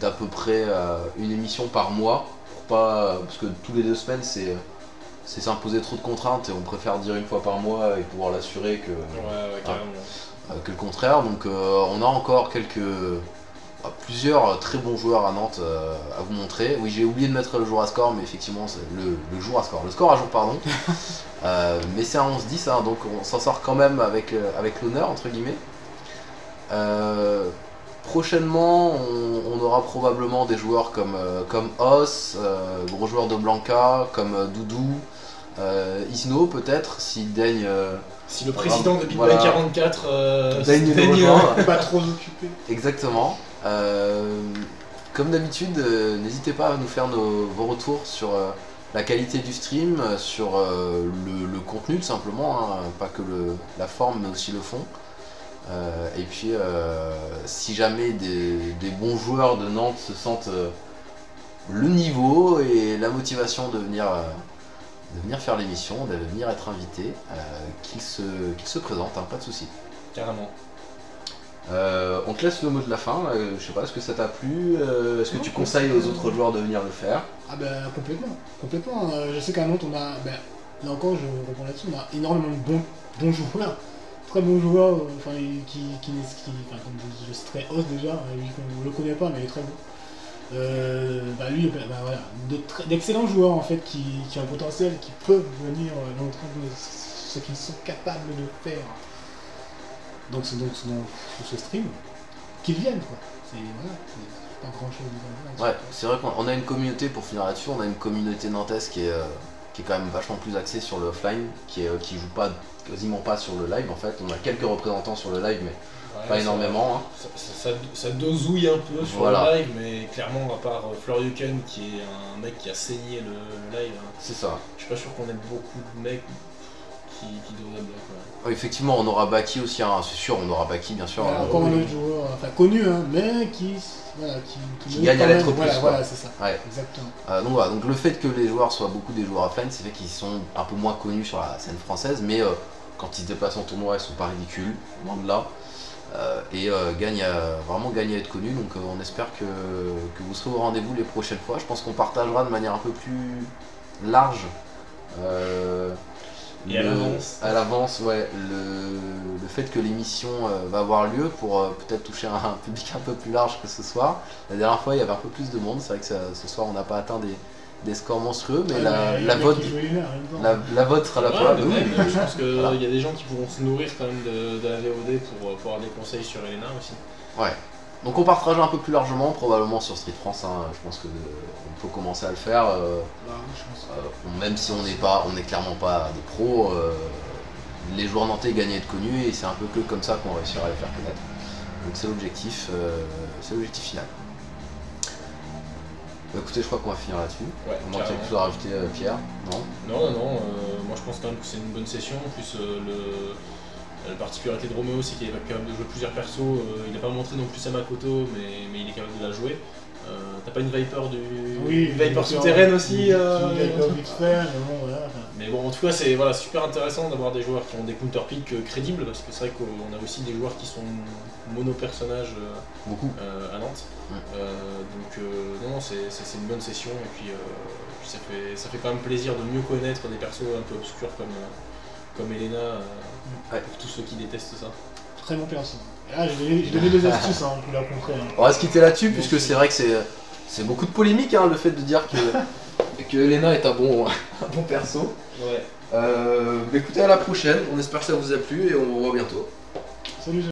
d'à peu près une émission par mois. Parce que tous les 2 semaines, c'est s'imposer trop de contraintes et on préfère dire une fois par mois et pouvoir l'assurer que, que le contraire. Donc on a encore plusieurs très bons joueurs à Nantes à vous montrer. Oui, j'ai oublié de mettre le jour à score, mais effectivement c'est le jour à score, le score à jour pardon. Mais c'est un 11-10, hein, donc on s'en sort quand même avec l'honneur entre guillemets. Prochainement, on aura probablement des joueurs comme Os, gros joueur de Blanca, comme Doudou, Isno peut-être, s'il daigne... si le président de Bitcoin 44 daigne pas trop occupé. Exactement. Comme d'habitude, n'hésitez pas à nous faire vos retours sur la qualité du stream, sur le contenu tout simplement, hein, pas que la forme mais aussi le fond. Et puis si jamais des bons joueurs de Nantes se sentent le niveau et la motivation de venir faire l'émission, de venir être invités, qu'ils se présentent, hein, pas de soucis. Carrément. On te laisse le mot de la fin, je sais pas, est-ce que ça t'a plu, est-ce que tu conseilles aux autres joueurs de venir le faire? Ah ben complètement, je sais qu'à Nantes on a, là encore je réponds là-dessus, on a énormément de bons joueurs, très bons joueurs, enfin comme je citerai Os déjà, lui on le connaît pas mais il est très bon. Lui, voilà, d'excellents joueurs en fait qui ont un potentiel, qui peuvent venir montrer ce qu'ils sont capables de faire. Donc sur ce stream, qu'ils viennent quoi. C'est pas grand chose. Ouais, c'est vrai qu'on a une communauté, pour finir là-dessus, on a une communauté nantaise qui est qui est quand même vachement plus axé sur le offline, qui joue pas quasiment pas sur le live en fait. On a quelques représentants sur le live, mais pas énormément. Hein. Ça dosouille un peu sur Voilà. le live, mais clairement, à part Floryuken, qui est un mec qui a saigné le live, hein, C'est ça. je suis pas sûr qu'on ait beaucoup de mecs qui devraient bloquer. Effectivement, on aura Baki aussi, hein, c'est sûr, on aura Baki bien sûr. Encore un autre joueur, enfin connu, hein, mais qui gagne à quand l'être même, plus. Voilà, c'est ça. Ouais. Exactement. Donc voilà, donc le fait que les joueurs soient beaucoup des joueurs offline, c'est fait qu'ils sont un peu moins connus sur la scène française, mais quand ils se déplacent en tournoi, ils sont pas ridicules, loin de là. Vraiment gagnent à être connus, donc on espère que vous serez au rendez-vous les prochaines fois. Je pense qu'on partagera de manière un peu plus large Et à l'avance, ouais, le fait que l'émission va avoir lieu pour peut-être toucher un public un peu plus large que ce soir. La dernière fois il y avait un peu plus de monde, c'est vrai que ce soir on n'a pas atteint des scores monstrueux, mais la vote sera la fois. Je pense qu'il y a des gens qui pourront se nourrir quand même de la VOD pour avoir des conseils sur Elena aussi. Ouais. Donc on partagera un peu plus largement, probablement sur Street France, hein. Je pense qu'on peut commencer à le faire. Même si on n'est clairement pas des pros, les joueurs nantais gagnent à être connus et c'est un peu que comme ça qu'on réussira à les faire connaître. Donc c'est l'objectif final. Écoutez, je crois qu'on va finir là-dessus. Ouais, on manque quelque chose à rajouter, Pierre? Non. Moi je pense quand même que c'est une bonne session. En plus, la particularité de Roméo, c'est qu'il est capable de jouer plusieurs persos. Il n'a pas montré non plus sa Makoto, mais il est capable de la jouer. T'as pas une Viper Viper souterraine aussi Viper vite fait, mais bon, voilà. Mais bon, en tout cas, c'est super intéressant d'avoir des joueurs qui ont des counterpicks crédibles, parce que c'est vrai qu'on a aussi des joueurs qui sont mono-personnages à Nantes. Non, c'est une bonne session, et puis ça fait quand même plaisir de mieux connaître des persos un peu obscurs comme Elena, pour tous ceux qui détestent ça. Très bon perso. Et là, j'ai donné des astuces pour la contrer. On va se quitter là-dessus, puisque c'est vrai que c'est beaucoup de polémique, hein, le fait de dire que Elena est un bon perso. Ouais. Écoutez, à la prochaine, on espère que ça vous a plu et on vous revoit bientôt. Salut.